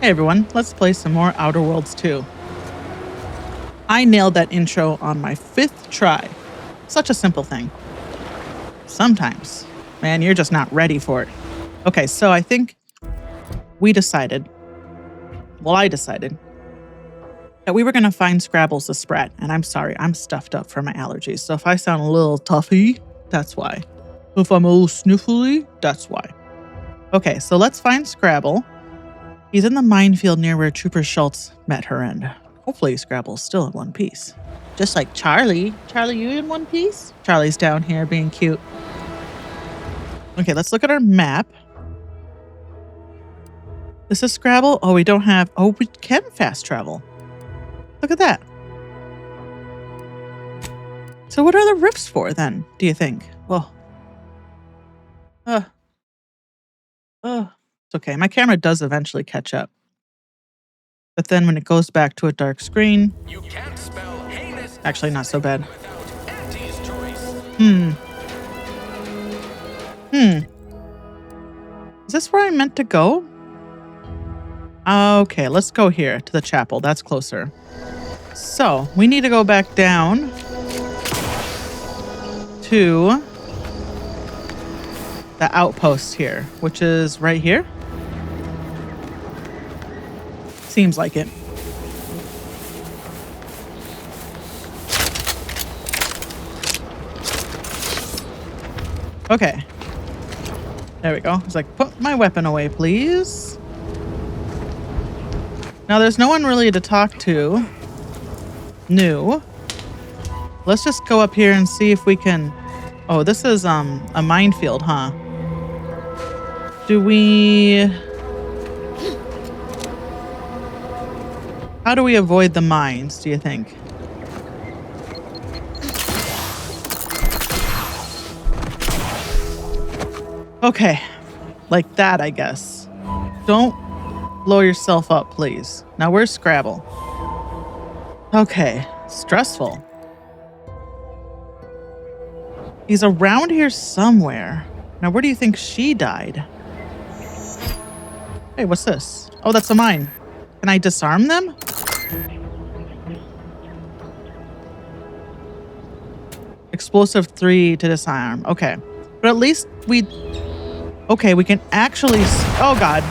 Hey everyone, let's play some more Outer Worlds 2. I nailed that intro on my 5th try. Such a simple thing. Sometimes, man, you're just not ready for it. Okay, so I think I decided that we were going to find Crabbles the Sprat. And I'm sorry, I'm stuffed up from my allergies. So if I sound a little toughy, that's why. If I'm a little sniffly, that's why. Okay, so let's find Scrabble. He's in the minefield near where Trooper Schultz met her end. Hopefully Scrabble's still in one piece. Just like Charlie. Charlie, you in one piece? Charlie's down here being cute. Okay, let's look at our map. This is Scrabble. Oh, we don't have... Oh, we can fast travel. Look at that. So what are the rifts for then, do you think? Well... It's okay. My camera does eventually catch up. But then when it goes back to a dark screen... You can't spell heinous actually, not so bad. Is this where I meant to go? Okay, let's go here to the chapel. That's closer. So, we need to go back down to the outpost here, which is right here. Seems like it. Okay. There we go. It's like, put my weapon away, please. Now, there's no one really to talk to. New. Let's just go up here and see if we can... Oh, this is a minefield, huh? Do we... How do we avoid the mines, do you think? Okay. Like that, I guess. Don't blow yourself up, please. Now, where's Scrabble? Okay. Stressful. He's around here somewhere. Now, where do you think she died? Hey, what's this? Oh, that's a mine. Can I disarm them? Explosive 3 to disarm. Okay. But at least we... Okay, we can actually... Oh, God.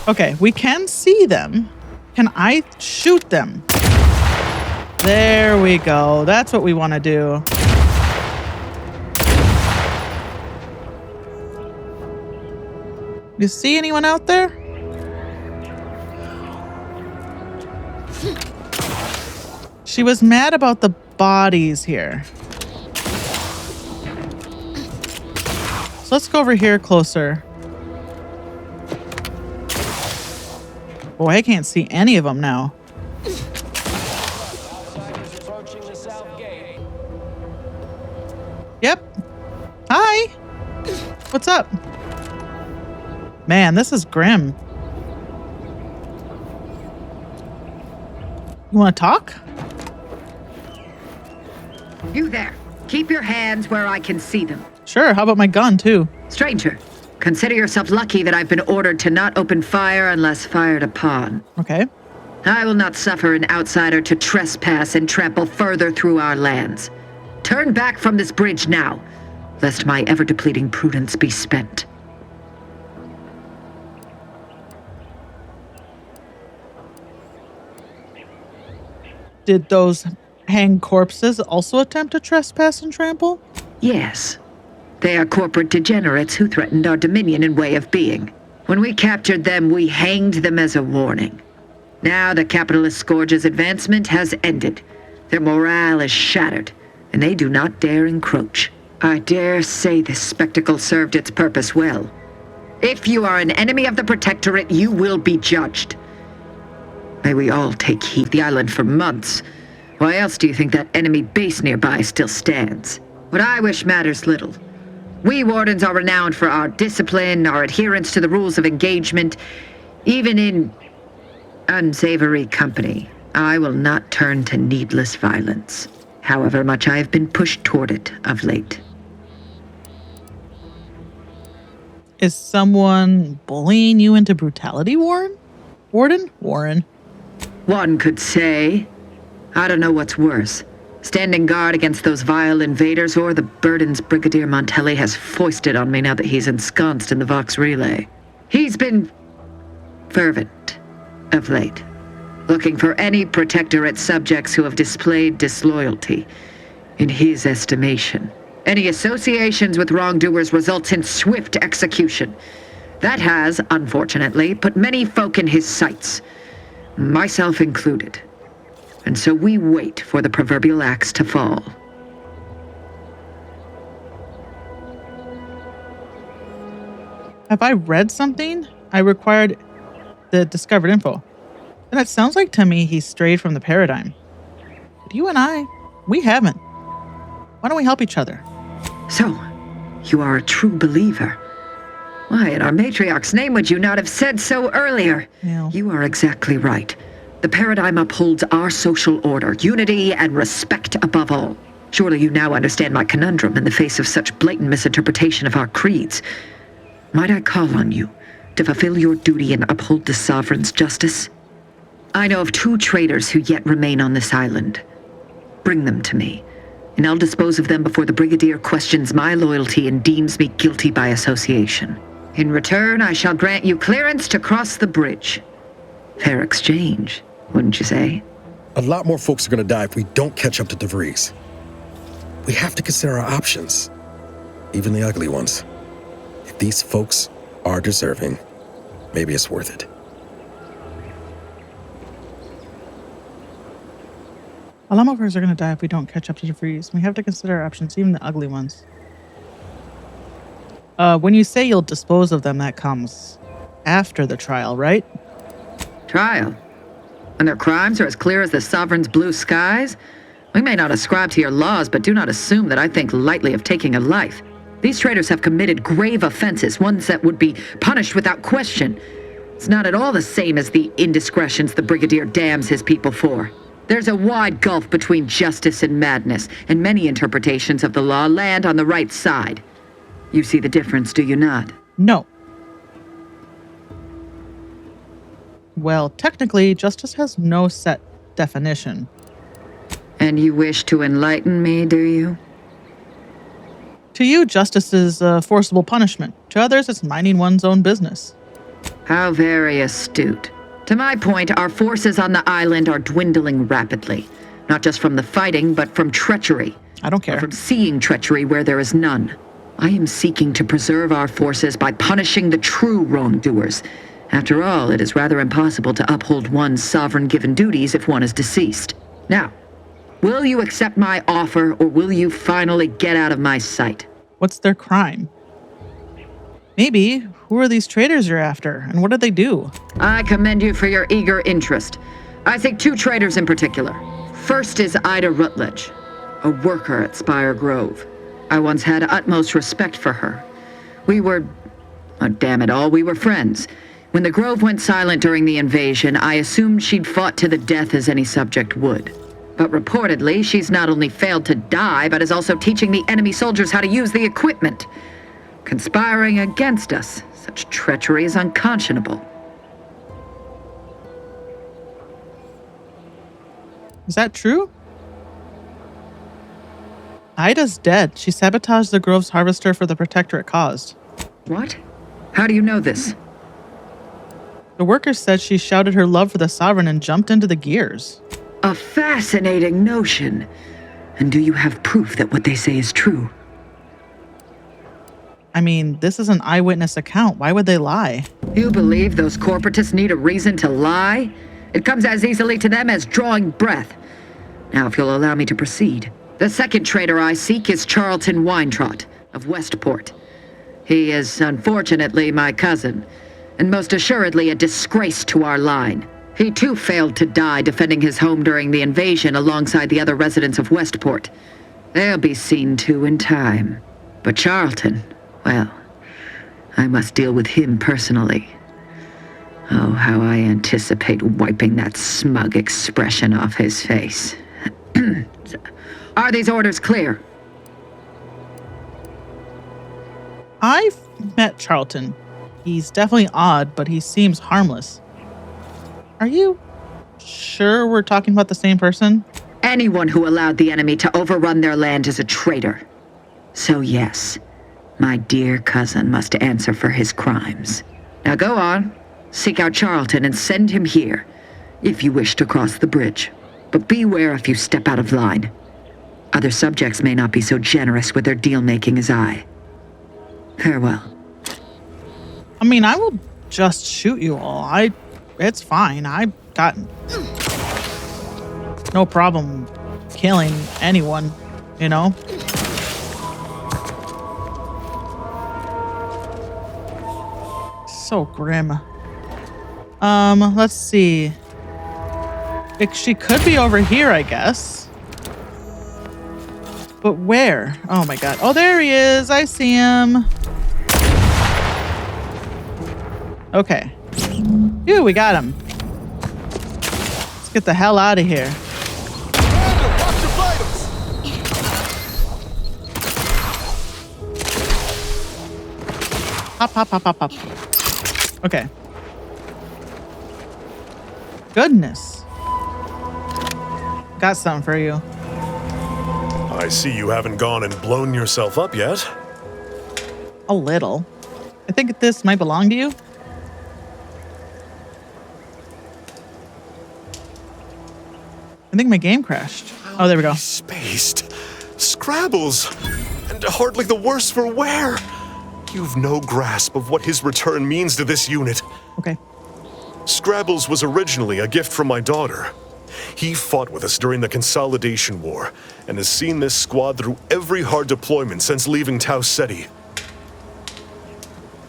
Okay, we can see them. Can I shoot them? There we go. That's what we want to do. You see anyone out there? She was mad about the bodies here. So let's go over here closer. Boy, I can't see any of them now. Yep. Hi. What's up? Man, this is grim. You want to talk? You there. Keep your hands where I can see them. Sure, how about my gun, too? Stranger, consider yourself lucky that I've been ordered to not open fire unless fired upon. Okay. I will not suffer an outsider to trespass and trample further through our lands. Turn back from this bridge now, lest my ever-depleting prudence be spent. Did those hanged corpses also attempt to trespass and trample? Yes. They are corporate degenerates who threatened our dominion and way of being. When we captured them, we hanged them as a warning. Now the capitalist scourge's advancement has ended. Their morale is shattered, and they do not dare encroach. I dare say this spectacle served its purpose well. If you are an enemy of the Protectorate, you will be judged. May we all take heed the island for months. Why else do you think that enemy base nearby still stands? What I wish matters little. We Wardens are renowned for our discipline, our adherence to the rules of engagement. Even in unsavory company, I will not turn to needless violence, however much I have been pushed toward it of late. Is someone bullying you into brutality, Warren? Warren. One could say. I don't know what's worse. Standing guard against those vile invaders or the burdens Brigadier Montelli has foisted on me now that he's ensconced in the Vox Relay. He's been fervent of late, looking for any protectorate subjects who have displayed disloyalty. In his estimation, any associations with wrongdoers results in swift execution. That has, unfortunately, put many folk in his sights, myself included. And so we wait for the proverbial axe to fall. Have I read something? I required the discovered info. And it sounds like to me he strayed from the paradigm. But you and I, we haven't. Why don't we help each other? So, you are a true believer. Why, in our matriarch's name would you not have said so earlier? Yeah. You are exactly right. The paradigm upholds our social order, unity and respect above all. Surely you now understand my conundrum in the face of such blatant misinterpretation of our creeds. Might I call on you to fulfill your duty and uphold the sovereign's justice? I know of 2 traitors who yet remain on this island. Bring them to me, and I'll dispose of them before the Brigadier questions my loyalty and deems me guilty by association. In return, I shall grant you clearance to cross the bridge. Fair exchange, wouldn't you say? A lot more folks are gonna die if we don't catch up to DeVries. We have to consider our options, even the ugly ones. If these folks are deserving, maybe it's worth it. A lot more are going to die if we don't catch up to DeVries. We have to consider our options, even the ugly ones. When you say you'll dispose of them, that comes after the trial, right? Trial? And their crimes are as clear as the sovereign's blue skies? We may not ascribe to your laws, but do not assume that I think lightly of taking a life. These traitors have committed grave offenses, ones that would be punished without question. It's not at all the same as the indiscretions the Brigadier damns his people for. There's a wide gulf between justice and madness, and many interpretations of the law land on the right side. You see the difference, do you not? No. Well, technically, justice has no set definition. And you wish to enlighten me, do you? To you, justice is forcible punishment. To others, it's minding one's own business. How very astute. To my point, our forces on the island are dwindling rapidly. Not just from the fighting, but from treachery. I don't care. From seeing treachery where there is none. I am seeking to preserve our forces by punishing the true wrongdoers. After all, it is rather impossible to uphold one's sovereign-given duties if one is deceased. Now, will you accept my offer, or will you finally get out of my sight? What's their crime? Maybe. Who are these traitors you're after, and what did they do? I commend you for your eager interest. I think 2 traitors in particular. First is Ida Rutledge, a worker at Spire Grove. I once had utmost respect for her. We were, oh, damn it all, we were friends. When the Grove went silent during the invasion, I assumed she'd fought to the death as any subject would. But reportedly, she's not only failed to die, but is also teaching the enemy soldiers how to use the equipment. Conspiring against us. Such treachery is unconscionable. Is that true? Ida's dead. She sabotaged the Grove's harvester for the protectorate caused. What? How do you know this? The workers said she shouted her love for the sovereign and jumped into the gears. A fascinating notion. And do you have proof that what they say is true? I mean, this is an eyewitness account. Why would they lie? You believe those corporatists need a reason to lie? It comes as easily to them as drawing breath. Now, if you'll allow me to proceed. The second traitor I seek is Charlton Weintrot of Westport. He is, unfortunately, my cousin, and most assuredly a disgrace to our line. He too failed to die defending his home during the invasion alongside the other residents of Westport. They'll be seen to in time. But Charlton, well, I must deal with him personally. Oh, how I anticipate wiping that smug expression off his face. Are these orders clear? I've met Charlton. He's definitely odd, but he seems harmless. Are you sure we're talking about the same person? Anyone who allowed the enemy to overrun their land is a traitor. So yes, my dear cousin must answer for his crimes. Now go on, seek out Charlton and send him here, if you wish to cross the bridge. But beware if you step out of line. Other subjects may not be so generous with their deal-making as I. Farewell. I mean, I will just shoot you all. It's fine. I've got no problem killing anyone, you know? So grim. Let's see. She could be over here, I guess. But where? Oh my god. Oh, there he is. I see him. Okay. Phew, we got him. Let's get the hell out of here. Watch your vitals. Hop, hop, hop, hop, hop. Okay. Goodness. Got something for you. I see you haven't gone and blown yourself up yet. A little. I think this might belong to you. I think my game crashed. Oh, there we go. Spaced. Scrabbles. And hardly the worse for wear. You've no grasp of what his return means to this unit. Okay. Scrabbles was originally a gift from my daughter. He fought with us during the Consolidation War and has seen this squad through every hard deployment since leaving Tau Ceti.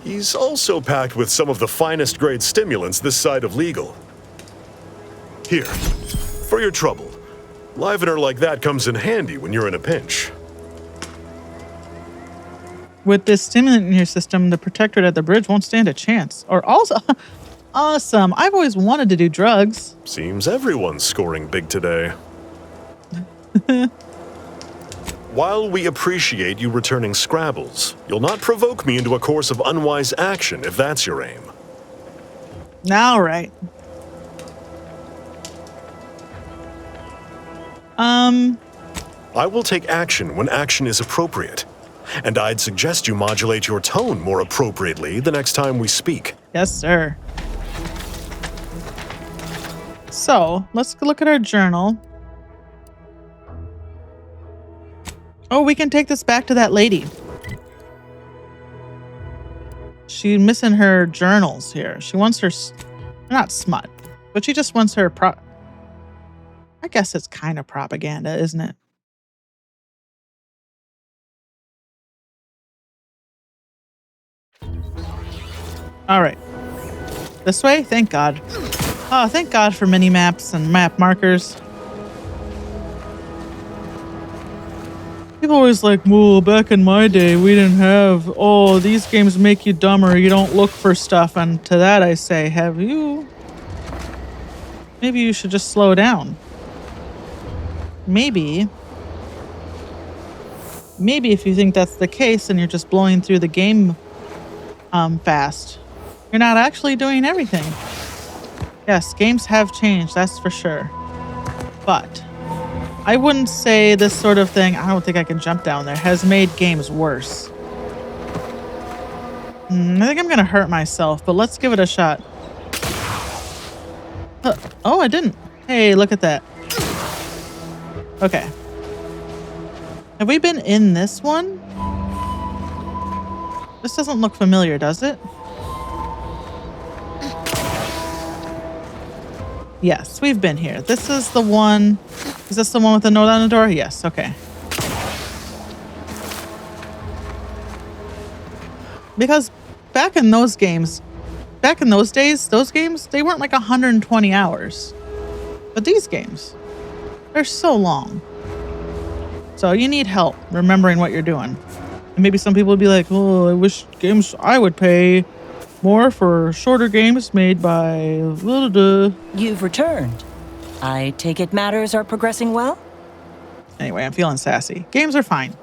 He's also packed with some of the finest grade stimulants this side of legal. Here, for your trouble. Livener like that comes in handy when you're in a pinch. With this stimulant in your system, the protectorate at the bridge won't stand a chance. Or also, awesome. I've always wanted to do drugs. Seems everyone's scoring big today. While we appreciate you returning Scrabbles, you'll not provoke me into a course of unwise action if that's your aim. All right. I will take action when action is appropriate. And I'd suggest you modulate your tone more appropriately the next time we speak. Yes, sir. So, let's look at our journal. Oh, we can take this back to that lady. She's missing her journals here. She wants her, not smut, but she just wants her I guess it's kind of propaganda, isn't it? All right. This way? Thank God. Oh, thank God for mini maps and map markers. People always like, well, back in my day, we didn't have, oh, these games make you dumber. You don't look for stuff. And to that I say, have you? Maybe you should just slow down. Maybe if you think that's the case and you're just blowing through the game fast, you're not actually doing everything. Yes, games have changed, that's for sure. But I wouldn't say this sort of thing, I don't think I can jump down there, has made games worse. I think I'm gonna hurt myself, but let's give it a shot. Oh, I didn't. Hey, look at that. Okay. Have we been in this one? This doesn't look familiar, does it? Yes, we've been here. This is the one. Is this the one with the note on the door? Yes, okay. Because back in those days, those games, they weren't like 120 hours. But these games, they're so long. So you need help remembering what you're doing. And maybe some people would be like, oh, I wish games I would pay more for shorter games made by... You've returned. I take it matters are progressing well? Anyway, I'm feeling sassy. Games are fine.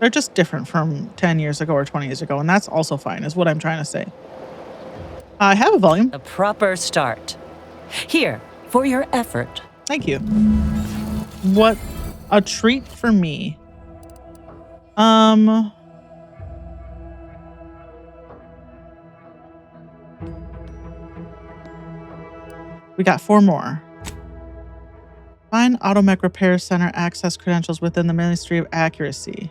They're just different from 10 years ago or 20 years ago, and that's also fine, is what I'm trying to say. I have a volume. A proper start. Here, for your effort. Thank you. What a treat for me. We got 4 more. Find Automech Repair Center access credentials within the Ministry of Accuracy.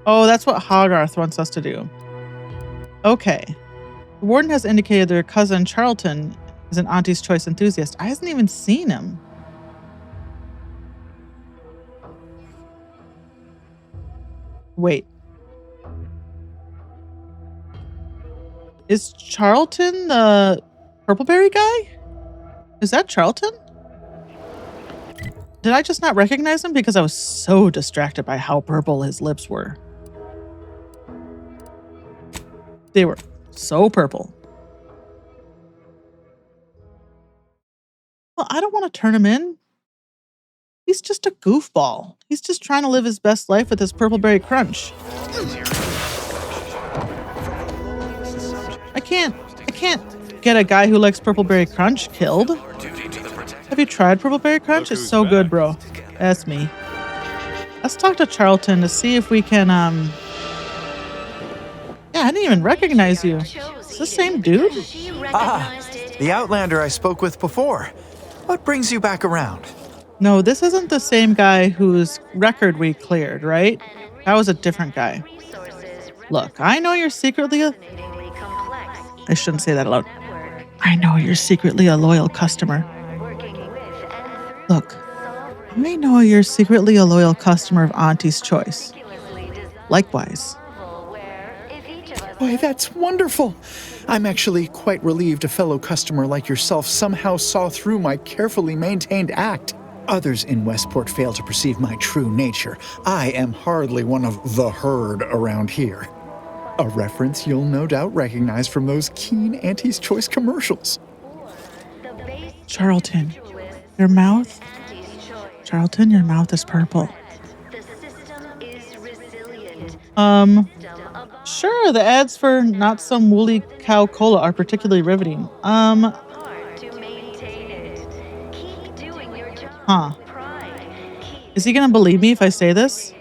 Oh, that's what Hogarth wants us to do. Okay. The warden has indicated their cousin Charlton is an Auntie's Choice enthusiast. I hasn't even seen him. Wait. Is Charlton the Purpleberry guy? Is that Charlton? Did I just not recognize him because I was so distracted by how purple his lips were? They were so purple. Well, I don't want to turn him in. He's just a goofball. He's just trying to live his best life with his Purpleberry Crunch. I can't get a guy who likes Purpleberry Crunch killed. Have you tried Purpleberry Crunch? It's so good, bro. That's me. Let's talk to Charlton to see if we can, Yeah, I didn't even recognize you. It's the same dude? Ah, the Outlander I spoke with before. What brings you back around? No, this isn't the same guy whose record we cleared, right? That was a different guy. Look, I know you're secretly I shouldn't say that aloud. I know you're secretly a loyal customer. Look, I know you're secretly a loyal customer of Auntie's Choice. Likewise. Why, that's wonderful. I'm actually quite relieved a fellow customer like yourself somehow saw through my carefully maintained act. Others in Westport fail to perceive my true nature. I am hardly one of the herd around here. A reference you'll no doubt recognize from those keen Auntie's Choice commercials. Charlton, your mouth? Charlton, your mouth is purple. Sure, the ads for Not Some Woolly Cow Cola are particularly riveting. Huh. Is he gonna believe me if I say this?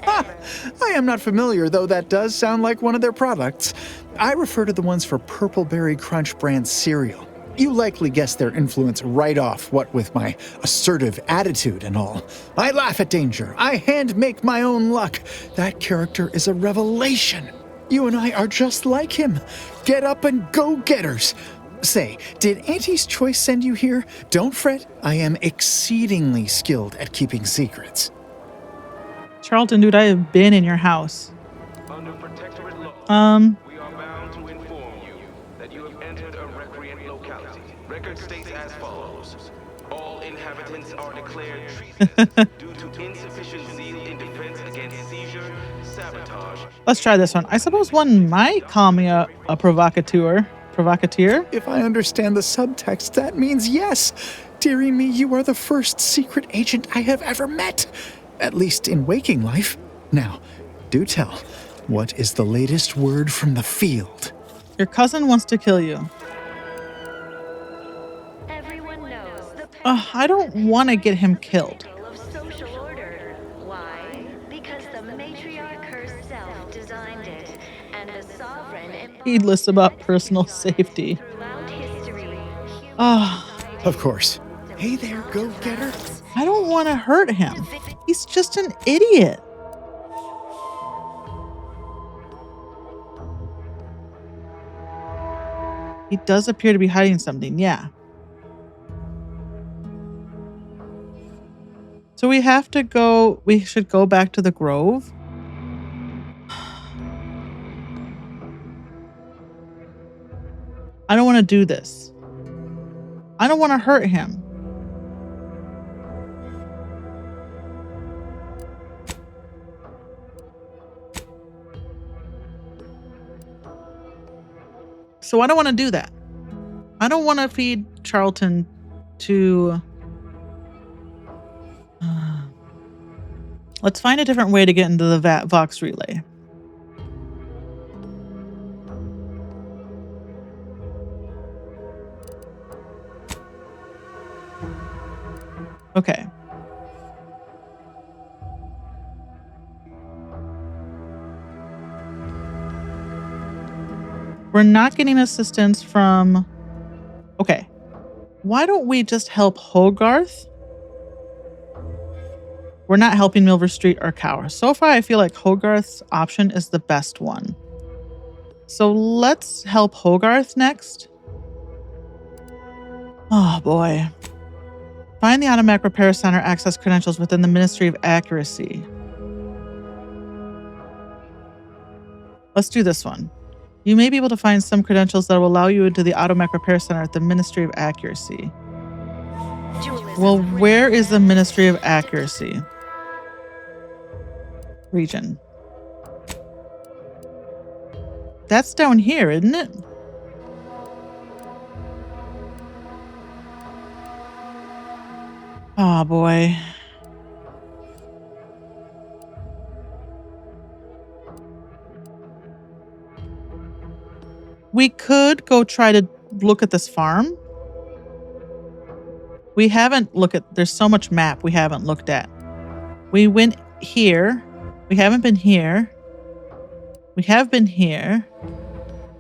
I am not familiar, though that does sound like one of their products. I refer to the ones for Purpleberry Crunch brand cereal. You likely guessed their influence right off, what with my assertive attitude and all. I laugh at danger. I hand make my own luck. That character is a revelation. You and I are just like him. Get up and go-getters. Say, did Auntie's Choice send you here? Don't fret. I am exceedingly skilled at keeping secrets. Charlton, dude, I have been in your house. Under protectorate law, we are bound to inform you that you have entered a recreant locality. Record states as follows. All inhabitants are declared treasonous due to insufficient zeal in defense against seizure, sabotage. Let's try this one. I suppose one might call me a provocateur. Provocateur? If I understand the subtext, that means yes. Dearie me, you are the first secret agent I have ever met. At least in waking life. Now, do tell, what is the latest word from the field? Your cousin wants to kill you. Everyone knows the I don't want to get him killed. pinnacle of social order. Why? Because the matriarch herself designed it, and the sovereign Heedless about personal safety. throughout history. Of course. Hey there, go-getter. I don't want to hurt him. He's just an idiot. He does appear to be hiding something, yeah. So we should go back to the Grove. I don't want to do this. I don't want to hurt him. So I don't want to do that. I don't want to feed Charlton to Let's find a different way to get into the Vox relay. Okay. We're not getting assistance from... Okay. Why don't we just help Hogarth? We're not helping Milver Street or Cower. So far, I feel like Hogarth's option is the best one. So let's help Hogarth next. Oh, boy. Find the Automac Repair Center access credentials within the Ministry of Accuracy. Let's do this one. You may be able to find some credentials that will allow you into the Automac Repair Center at the Ministry of Accuracy. Well, where is the Ministry of Accuracy? Region. That's down here, isn't it? Oh, boy. We could go try to look at this farm. We haven't looked at... There's so much map we haven't looked at. We went here. We haven't been here. We have been here.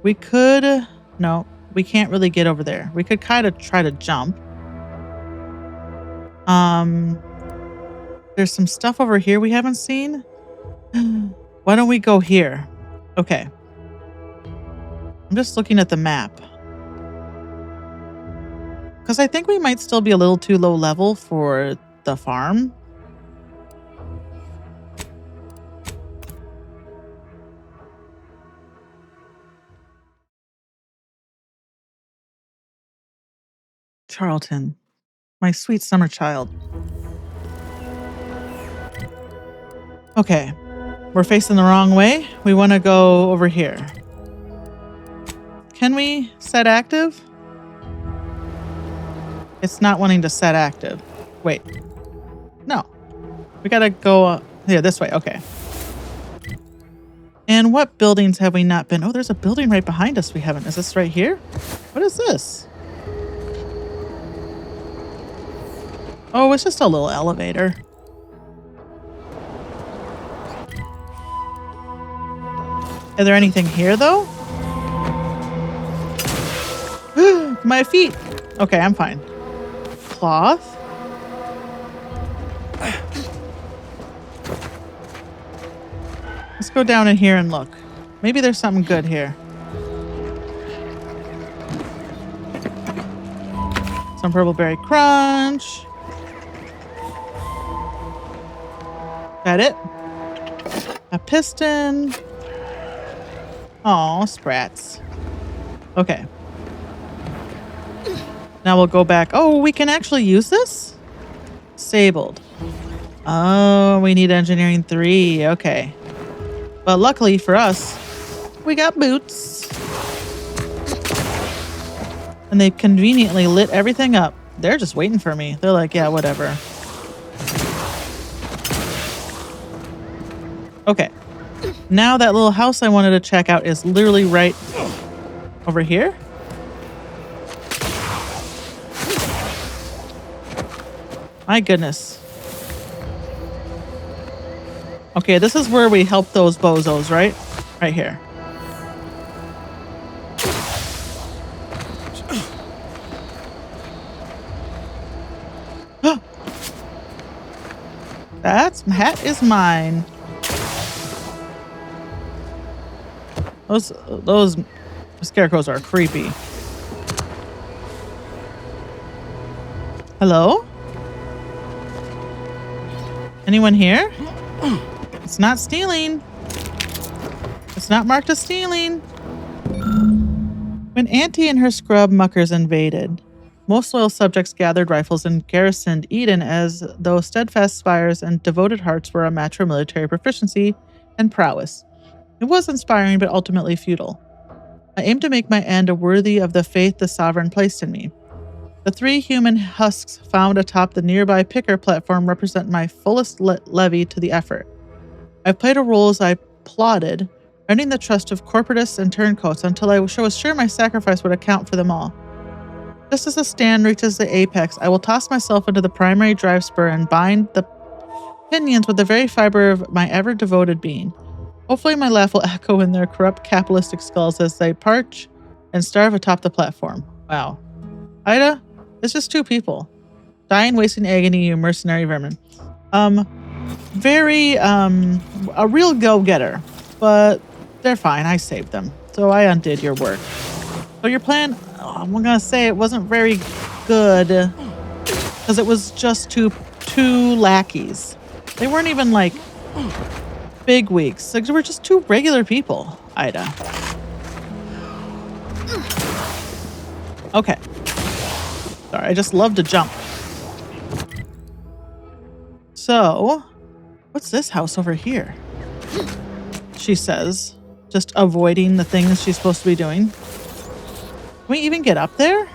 We could... No, we can't really get over there. We could kind of try to jump. There's some stuff over here we haven't seen. Why don't we go here? Okay. I'm just looking at the map. Because I think we might still be a little too low level for the farm. Charlton, my sweet summer child. Okay, we're facing the wrong way. We want to go over here. Can we set active? It's not wanting to set active. Wait. No. We gotta go here, this way. Okay. And what buildings have we not been? Oh, there's a building right behind us we haven't. Is this right here? What is this? Oh, it's just a little elevator. Is there anything here, though? My feet. Okay, I'm fine. Cloth. Let's go down in here and look. Maybe there's something good here. Some purple berry crunch. That it? A piston. Aw, sprats. Okay. Now we'll go back. Oh, we can actually use this? Disabled. Oh, we need engineering 3. Okay. But luckily for us, we got boots. And they conveniently lit everything up. They're just waiting for me. They're like, yeah, whatever. Okay. Now that little house I wanted to check out is literally right over here. My goodness. Okay, this is where we help those bozos, right? Right here. That is mine. Those scarecrows are creepy. Hello? Anyone here? It's not stealing. It's not marked as stealing. When Auntie and her scrub muckers invaded, most loyal subjects gathered rifles and garrisoned Eden as though steadfast spires and devoted hearts were a match for military proficiency and prowess. It was inspiring, but ultimately futile. I aimed to make my end worthy of the faith the sovereign placed in me. The 3 human husks found atop the nearby picker platform represent my fullest levy to the effort. I've played a role as I plotted, earning the trust of corporatists and turncoats until I was sure my sacrifice would account for them all. Just as the stand reaches the apex, I will toss myself into the primary drive spur and bind the pinions with the very fiber of my ever-devoted being. Hopefully my laugh will echo in their corrupt capitalistic skulls as they parch and starve atop the platform. Wow. Ida, it's just 2 people. Dying, wasting agony, you mercenary vermin. A real go-getter. But they're fine, I saved them. So I undid your work. So your plan, I'm gonna say it wasn't very good. Because it was just two lackeys. They weren't even like big weeks. Like, they were just 2 regular people, Ida. Okay. Sorry, I just love to jump. So, what's this house over here? She says, just avoiding the things she's supposed to be doing. Can we even get up there?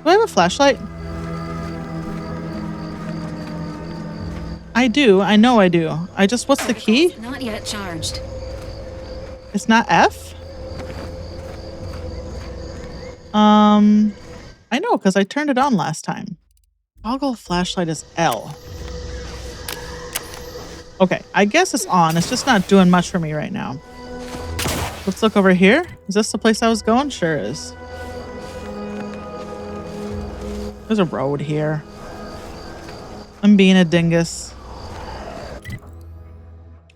Do I have a flashlight? I do. I know I do. What's the key? Not yet charged. It's not F? I know, because I turned it on last time. Toggle flashlight is L. Okay, I guess it's on. It's just not doing much for me right now. Let's look over here. Is this the place I was going? Sure is. There's a road here. I'm being a dingus.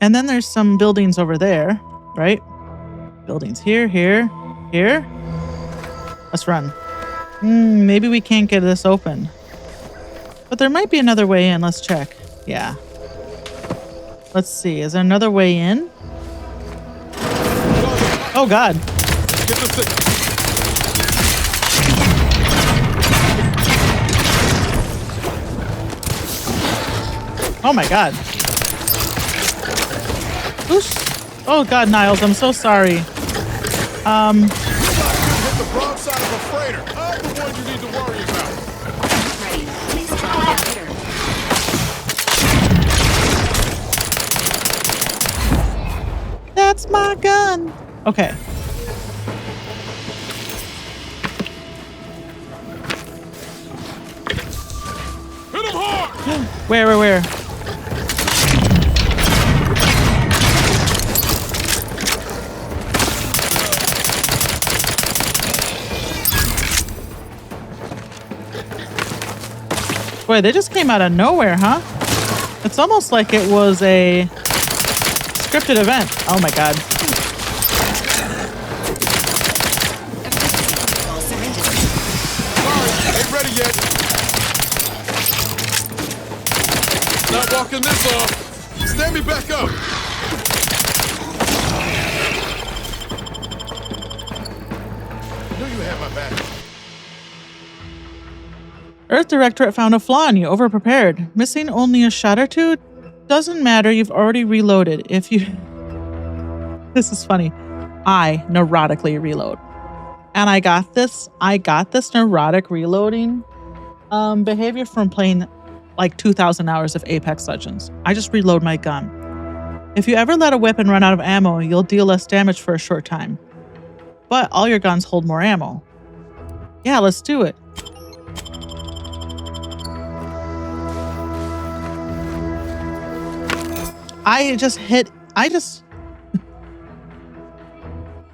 And then there's some buildings over there, right? Buildings here, here, here. Let's run. Maybe we can't get this open. But there might be another way in. Let's check. Yeah. Let's see. Is there another way in? Oh, God. Oh, my God. Oh, God, Niles. I'm so sorry. Hit the wrong side of a freighter. I'm the one you need to worry about. Ready. Please try later. That's my gun. Okay. Hit him hard! Where? Boy, they just came out of nowhere, huh? It's almost like it was a scripted event. Oh my God. Sorry, ain't ready yet. Not walking this off. Stand me back up. Knew you had my back. Earth Directorate found a flaw in you, overprepared. Missing only a shot or 2? Doesn't matter, you've already reloaded. If you... This is funny. I neurotically reload. And I got this neurotic reloading behavior from playing like 2,000 hours of Apex Legends. I just reload my gun. If you ever let a weapon run out of ammo, you'll deal less damage for a short time. But all your guns hold more ammo. Yeah, let's do it.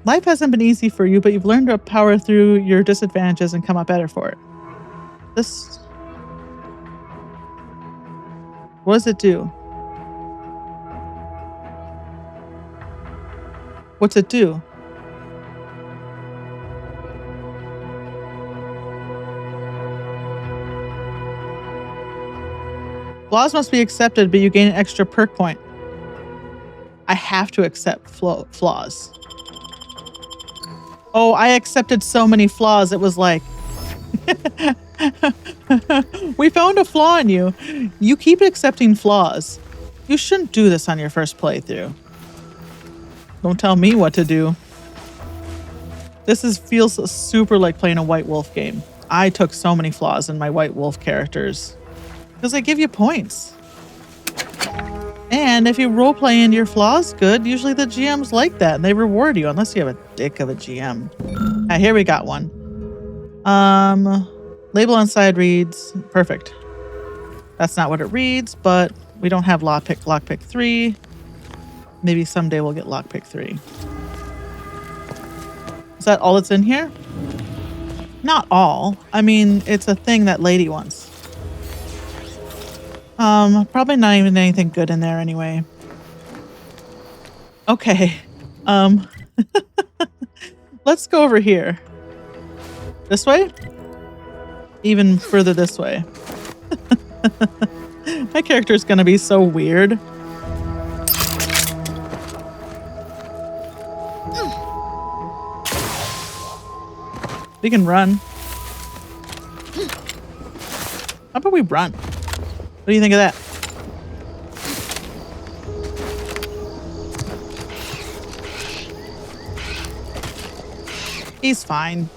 Life hasn't been easy for you, but you've learned to power through your disadvantages and come out better for it. What does it do? What's it do? Flaws must be accepted, but you gain an extra perk point. I have to accept flaws. Oh, I accepted so many flaws. It was like, we found a flaw in you. You keep accepting flaws. You shouldn't do this on your first playthrough. Don't tell me what to do. Feels super like playing a White Wolf game. I took so many flaws in my White Wolf characters because they give you points. And if you roleplay into your flaws good, usually the GMs like that and they reward you unless you have a dick of a GM. Here we got one. Label on side reads, perfect. That's not what it reads, but we don't have lockpick 3. Maybe someday we'll get lockpick 3. Is that all that's in here? Not all. I mean, it's a thing that lady wants. Probably not even anything good in there anyway. Okay. Let's go over here. This way? Even further this way. My character is gonna be so weird. We can run. How about we run? What do you think of that? He's fine.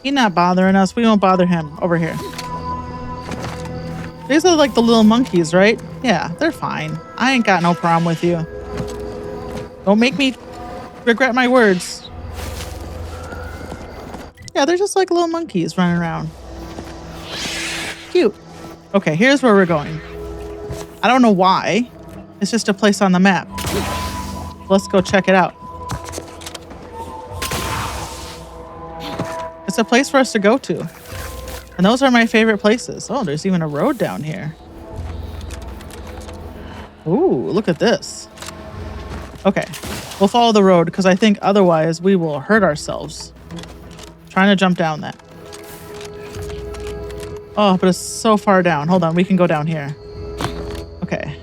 He's not bothering us. We won't bother him. Over here. These are like the little monkeys, right? Yeah, they're fine. I ain't got no problem with you. Don't make me regret my words. Yeah, they're just like little monkeys running around. Cute. Okay, here's where we're going. I don't know why. It's just a place on the map. Let's go check it out. It's a place for us to go to. And those are my favorite places. Oh, there's even a road down here. Ooh, look at this. Okay, we'll follow the road because I think otherwise we will hurt ourselves. Trying to jump down that. Oh, but it's so far down. Hold on, we can go down here. Okay.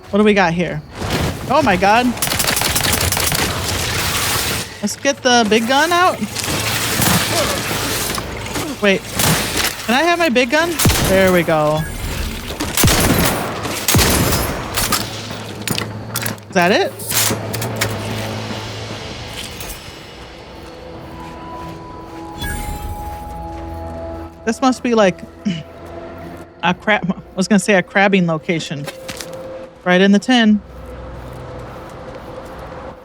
What do we got here? Oh my god. Let's get the big gun out. Wait. Can I have my big gun? There we go. Is that it? This must be like a crab. I was gonna say a crabbing location. Right in the tin.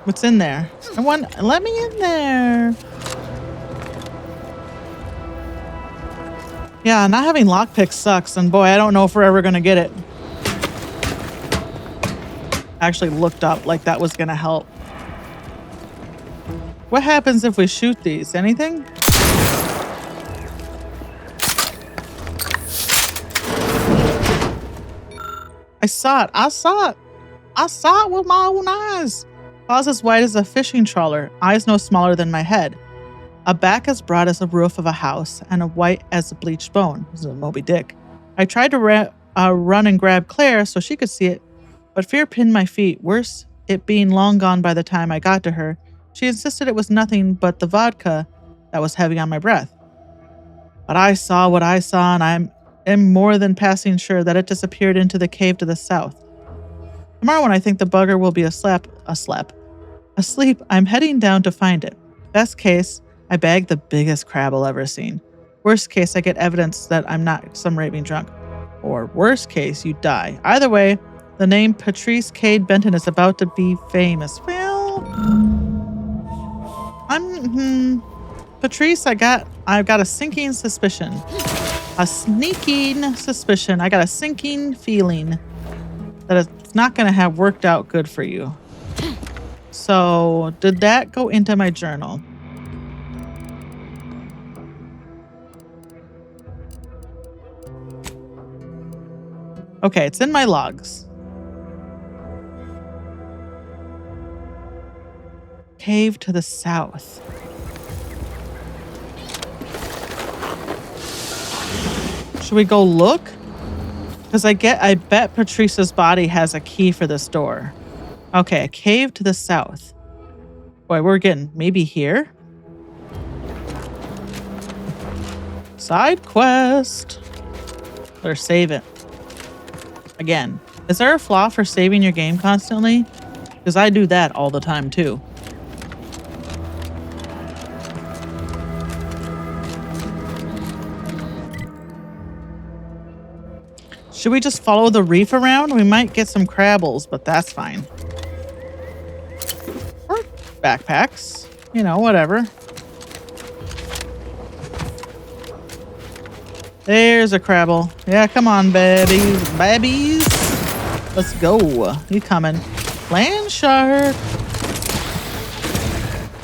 What's in there? Let me in there. Yeah, not having lockpicks sucks, and boy, I don't know if we're ever gonna get it. I actually looked up like that was gonna help. What happens if we shoot these? Anything? I saw it. I saw it with my own eyes. Paws as wide as a fishing trawler, eyes no smaller than my head. A back as broad as the roof of a house, and a white as a bleached bone. This is a Moby Dick. I tried to run and grab Claire so she could see it, but fear pinned my feet. Worse, it being long gone by the time I got to her. She insisted it was nothing but the vodka that was heavy on my breath. But I saw what I saw, and I am more than passing sure that it disappeared into the cave to the south. Tomorrow when I think the bugger will be asleep, I'm heading down to find it. Best case, I bag the biggest crab I'll ever seen. Worst case, I get evidence that I'm not some raving drunk. Or worst case, you die. Either way, the name Patrice Cade Benton is about to be famous. Well, Patrice, I've got a sinking suspicion. A sneaking suspicion. I got a sinking feeling that it's not going to have worked out good for you. So, did that go into my journal? Okay, it's in my logs. Cave to the south. Should we go look? Because I bet Patrice's body has a key for this door. Okay, a cave to the south. Boy, we're getting maybe here. Side quest. Better save it. Again, is there a flaw for saving your game constantly? Because I do that all the time too. Should we just follow the reef around? We might get some crabbles, but that's fine. Or backpacks. You know, whatever. There's a crabble. Yeah, come on, babies. Babies. Let's go. You coming. Land shark.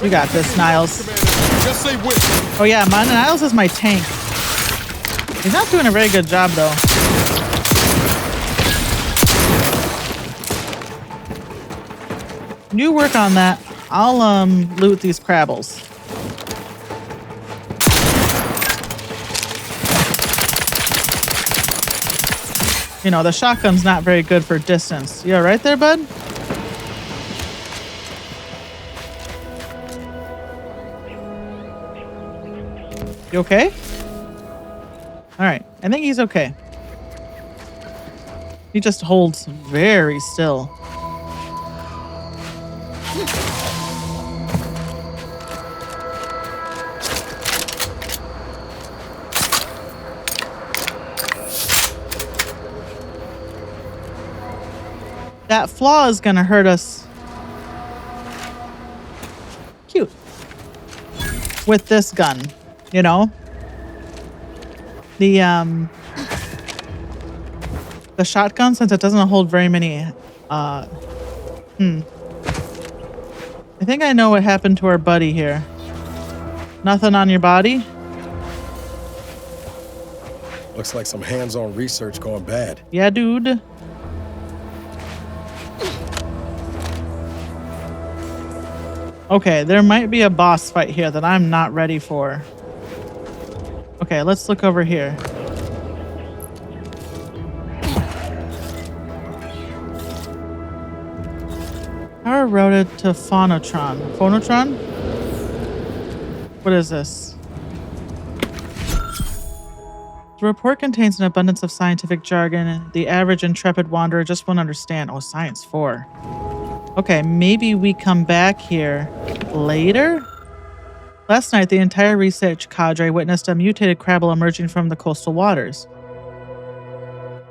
You got this, Niles. Just say which. Oh yeah, Niles is my tank. He's not doing a very good job though. You work on that. I'll loot these crabbles. You know, the shotgun's not very good for distance. You all right there, bud? You okay? All right. I think he's okay. He just holds very still. That flaw is gonna hurt us. Cute. With this gun, you know? The shotgun, since it doesn't hold very many, I think I know what happened to our buddy here. Nothing on your body? Looks like some hands-on research going bad. Yeah, dude. Okay, there might be a boss fight here that I'm not ready for. Okay, let's look over here. Power routed to Phonotron. Phonotron? What is this? The report contains an abundance of scientific jargon the average intrepid wanderer just won't understand. Oh, Science 4. Okay, maybe we come back here later? Last night, the entire research cadre witnessed a mutated crabble emerging from the coastal waters.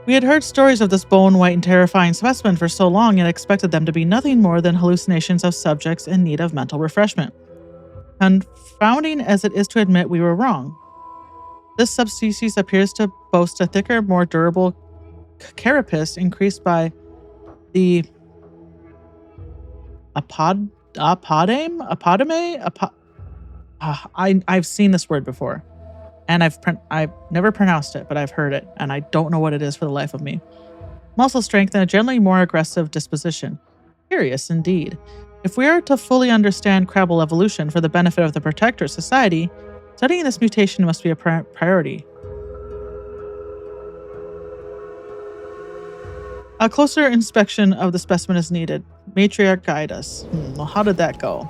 We had heard stories of this bone-white and terrifying specimen for so long, yet expected them to be nothing more than hallucinations of subjects in need of mental refreshment. Confounding as it is to admit we were wrong. This subspecies appears to boast a thicker, more durable carapace increased by the I've seen this word before, and I've never pronounced it, but I've heard it, and I don't know what it is for the life of me. Muscle strength and a generally more aggressive disposition. Curious indeed. If we are to fully understand crabble evolution for the benefit of the Protector Society, studying this mutation must be a priority. A closer inspection of the specimen is needed. Matriarch, guide us. Well, how did that go?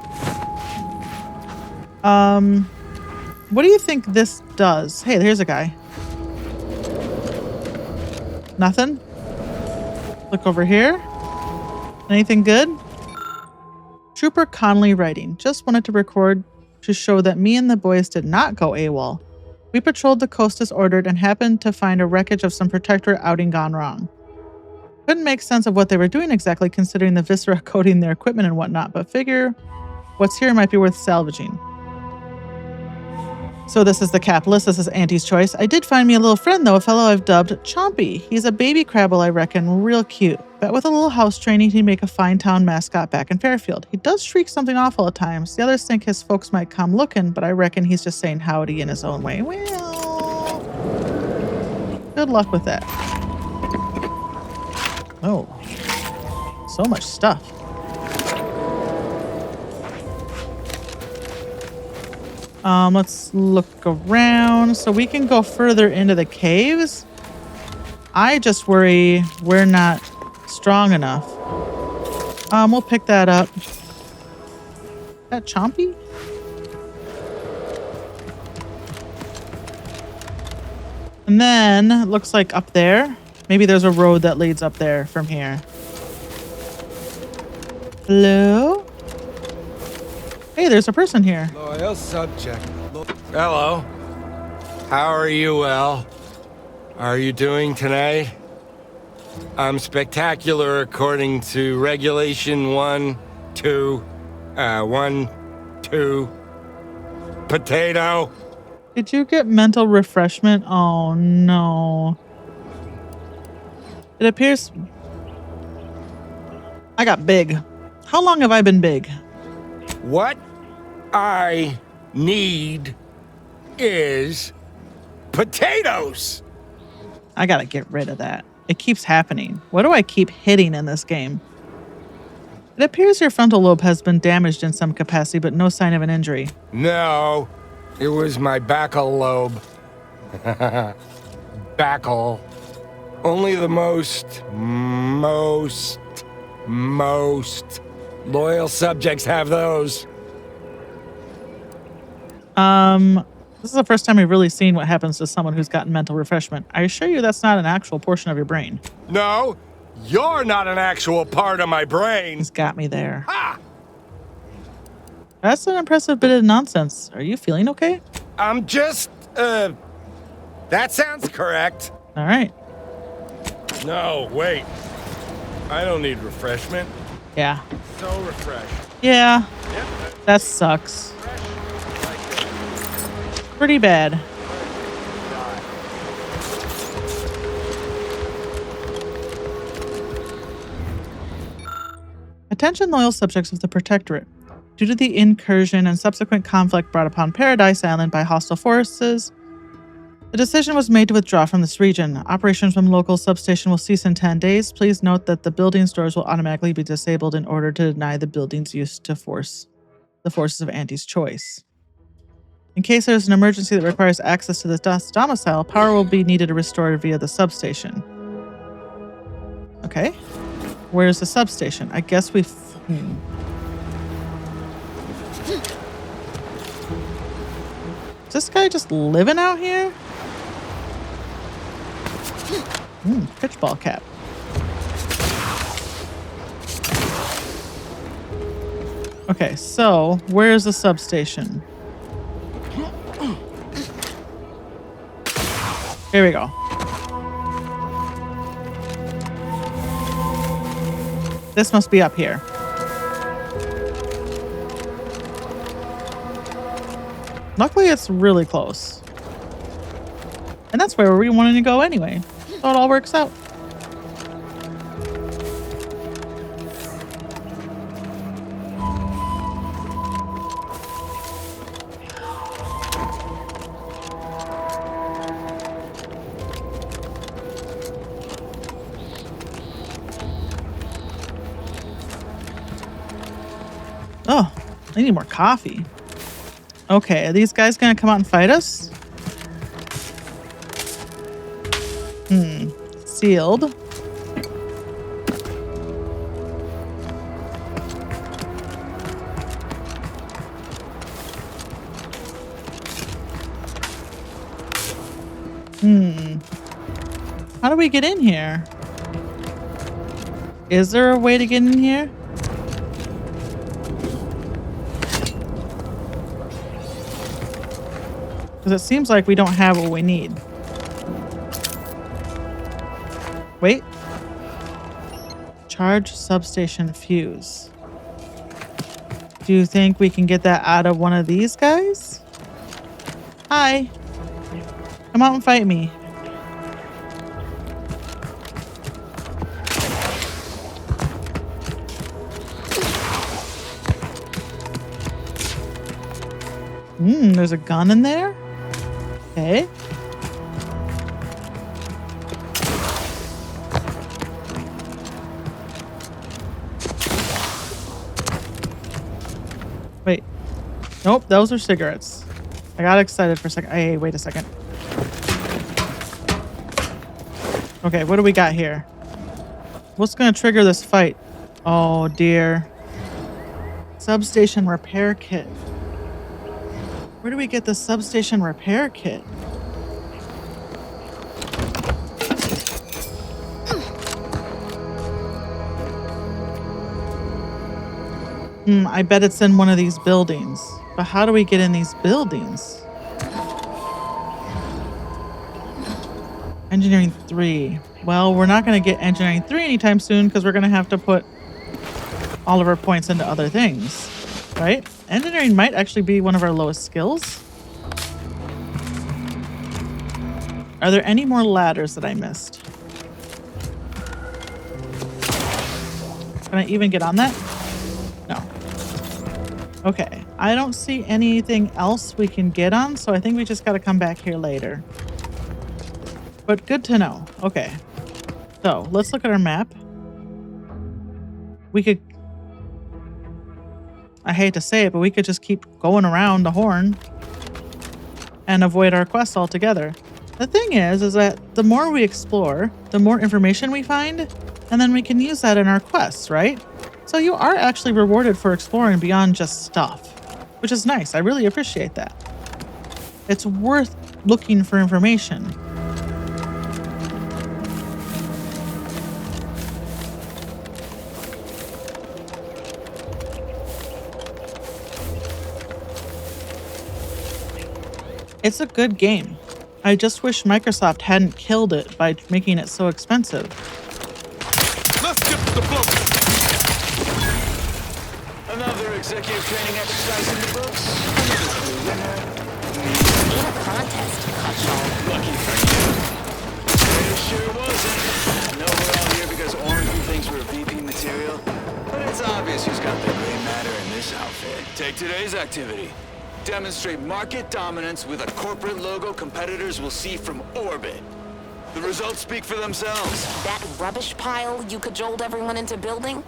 What do you think this does? Hey, here's a guy. Nothing? Look over here. Anything good? Trooper Conley writing. Just wanted to record to show that me and the boys did not go AWOL. We patrolled the coast as ordered and happened to find a wreckage of some Protector outing gone wrong. Couldn't make sense of what they were doing exactly considering the viscera coating their equipment and whatnot, but figure what's here might be worth salvaging. So this is the capitalist. This is Auntie's choice. I did find me a little friend, though, a fellow I've dubbed Chompy. He's a baby crabble, I reckon. Real cute. Bet with a little house training, he'd make a fine town mascot back in Fairfield. He does shriek something awful at times. The others think his folks might come looking, but I reckon he's just saying howdy in his own way. Well, good luck with that. Oh, so much stuff. Let's look around. So we can go further into the caves. I just worry we're not strong enough. We'll pick that up. Is that Chompy? And then it looks like up there. Maybe there's a road that leads up there from here. Hello? Hey, there's a person here. Loyal subject. Hello. How are you, well? Are you doing today? I'm spectacular according to regulation 1, 2, potato. Did you get mental refreshment? Oh, no. It appears I got big. How long have I been big? What I need is potatoes. I gotta get rid of that. It keeps happening. What do I keep hitting in this game? It appears your frontal lobe has been damaged in some capacity, but no sign of an injury. No, it was my backal lobe. Backal. Only the most loyal subjects have those. This is the first time we've really seen what happens to someone who's gotten mental refreshment. I assure you that's not an actual portion of your brain. No, you're not an actual part of my brain. He's got me there. Ha! That's an impressive bit of nonsense. Are you feeling okay? I'm just, that sounds correct. All right. No, wait. I don't need refreshment. Yeah. So refreshed. Yeah. Yep. That sucks. Pretty bad. Attention loyal subjects of the Protectorate. Due to the incursion and subsequent conflict brought upon Paradise Island by hostile forces, the decision was made to withdraw from this region. Operations from local substation will cease in 10 days. Please note that the building's doors will automatically be disabled in order to deny the building's use to the forces of Andy's choice. In case there's an emergency that requires access to the domicile, power will be needed to restore it via the substation. Okay. Where's the substation? I guess Is this guy just living out here? Pitchball cap. Okay, so where's the substation? Here we go. This must be up here. Luckily, it's really close. And that's where we wanted to go anyway. So it all works out. Oh, I need more coffee. Okay, are these guys gonna come out and fight us? Sealed. How do we get in here? Is there a way to get in here? Because it seems like we don't have what we need. Wait. Charge substation fuse. Do you think we can get that out of one of these guys? Hi. Come out and fight me. There's a gun in there? Okay. Wait. Nope, those are cigarettes. I got excited for a second. Hey, wait a second. Okay, what do we got here? What's gonna trigger this fight? Oh dear. Substation repair kit. Where do we get the substation repair kit? I bet it's in one of these buildings. But how do we get in these buildings? Engineering 3. Well, we're not going to get Engineering 3 anytime soon because we're going to have to put all of our points into other things, right? Engineering might actually be one of our lowest skills. Are there any more ladders that I missed? Can I even get on that? No. Okay. I don't see anything else we can get on, so I think we just got to come back here later. But good to know. Okay. So let's look at our map. We could... I hate to say it, but we could just keep going around the horn and avoid our quest altogether. The thing is that the more we explore, the more information we find, and then we can use that in our quests, right? So you are actually rewarded for exploring beyond just stuff, which is nice. I really appreciate that. It's worth looking for information. It's a good game. I just wish Microsoft hadn't killed it by making it so expensive. Let's get to the book. Another executive training exercise in the books. In a contest, Cutshall. Lucky for you. It sure wasn't. No, we're all here because Orange thinks we're VP material. But it's obvious who's got the gray matter in this outfit. Take today's activity. Demonstrate market dominance with a corporate logo competitors will see from orbit. The results speak for themselves. That rubbish pile you cajoled everyone into building?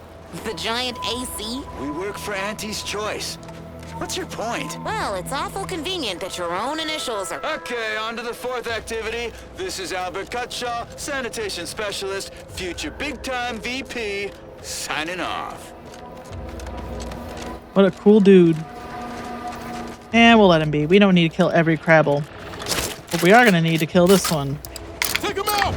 The giant AC? We work for Auntie's Choice. What's your point? Well, it's awful convenient that your own initials are... Okay, on to the fourth activity. This is Albert Cutshaw, sanitation specialist, future big-time VP, signing off. What a cool dude. And we'll let him be. We don't need to kill every Crabble. But we are going to need to kill this one. Take him out!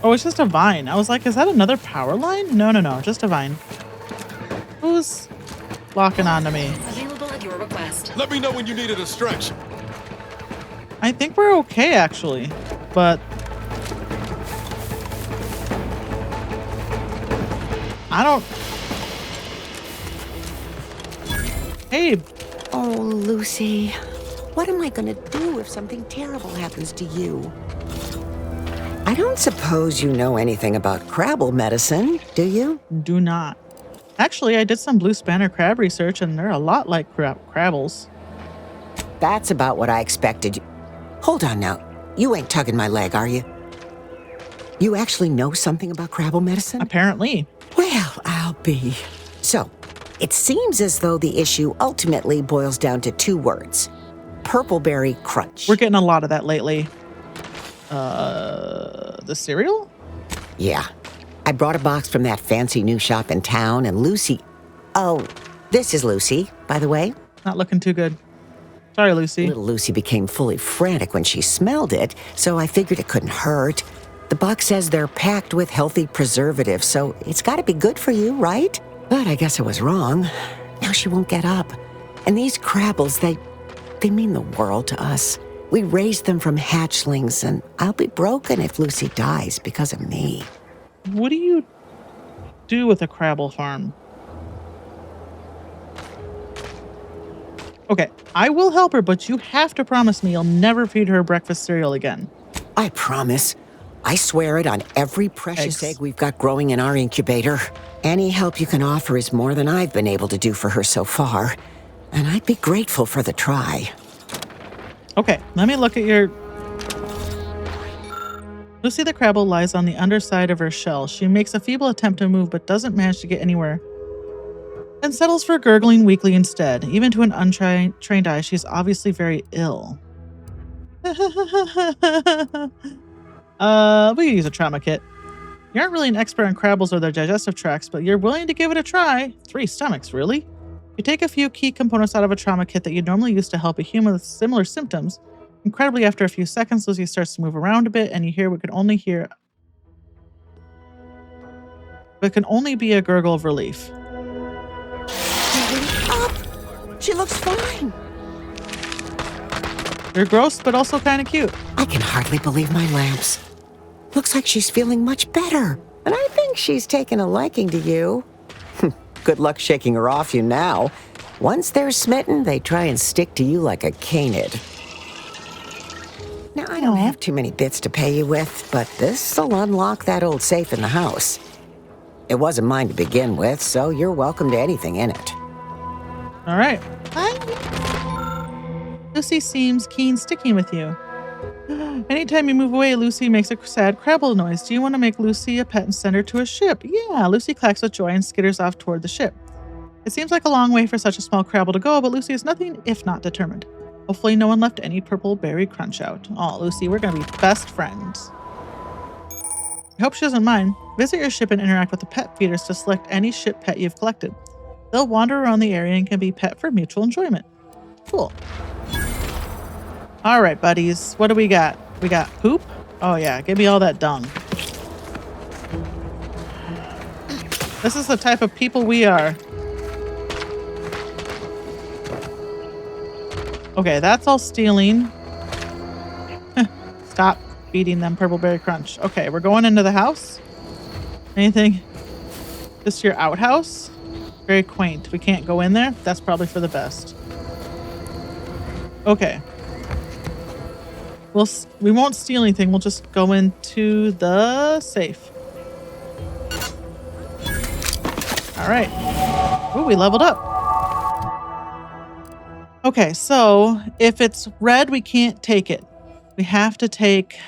Oh, it's just a vine. I was like, is that another power line? No, just a vine. Who's locking onto me? Available at your request. Let me know when you needed a stretch. I think we're okay, actually. But... I don't... Hey. Oh, Lucy. What am I gonna do if something terrible happens to you? I don't suppose you know anything about Crabble medicine, do you? Do not. Actually, I did some blue spanner crab research, and they're a lot like Crabbles. That's about what I expected. Hold on now. You ain't tugging my leg, are you? You actually know something about Crabble medicine? Apparently. Well, I'll be. So, it seems as though the issue ultimately boils down to two words. Purpleberry crunch. We're getting a lot of that lately. The cereal? Yeah. I brought a box from that fancy new shop in town, and Lucy... Oh, this is Lucy, by the way. Not looking too good. Sorry, Lucy. Little Lucy became fully frantic when she smelled it, so I figured it couldn't hurt. The box says they're packed with healthy preservatives, so it's got to be good for you, right? But I guess I was wrong. Now she won't get up. And these Crabbles, they mean the world to us. We raised them from hatchlings, and I'll be broken if Lucy dies because of me. What do you do with a Crabble farm? Okay, I will help her, but you have to promise me you'll never feed her breakfast cereal again. I promise. I swear it on every precious egg we've got growing in our incubator. Any help you can offer is more than I've been able to do for her so far, and I'd be grateful for the try. Okay, let me look at your... Lucy the Crabble lies on the underside of her shell. She makes a feeble attempt to move, but doesn't manage to get anywhere. And settles for gurgling weakly instead. Even to an untrained eye, she's obviously very ill. We could use a trauma kit. You aren't really an expert on Crabbles or their digestive tracts, but you're willing to give it a try. 3 stomachs, really? You take a few key components out of a trauma kit that you'd normally use to help a human with similar symptoms. Incredibly, after a few seconds, Lucy starts to move around a bit, and you hear what can only be a gurgle of relief. She looks fine. You're gross, but also kind of cute. I can hardly believe my lamps. Looks like she's feeling much better. And I think she's taken a liking to you. Good luck shaking her off you now. Once they're smitten, they try and stick to you like a canid. Now, I don't have too many bits to pay you with, but this'll unlock that old safe in the house. It wasn't mine to begin with, so you're welcome to anything in it. All right. Lucy seems keen sticking with you. Anytime you move away, Lucy makes a sad crabble noise. Do you want to make Lucy a pet and send her to a ship? Yeah, Lucy clacks with joy and skitters off toward the ship. It seems like a long way for such a small crabble to go, but Lucy is nothing if not determined. Hopefully no one left any purple berry crunch out. Oh, Lucy, we're going to be best friends. I hope she doesn't mind. Visit your ship and interact with the pet feeders to select any ship pet you've collected. They'll wander around the area and can be pet for mutual enjoyment. Cool. All right, buddies. What do we got? We got poop? Oh, yeah. Give me all that dung. This is the type of people we are. Okay, that's all stealing. Stop feeding them Purple Berry Crunch. Okay, we're going into the house. Anything? Just your outhouse? Very quaint. We can't go in there? That's probably for the best. Okay. We won't steal anything. We'll just go into the safe. All right. Oh, we leveled up. Okay, so if it's red, we can't take it. We have to take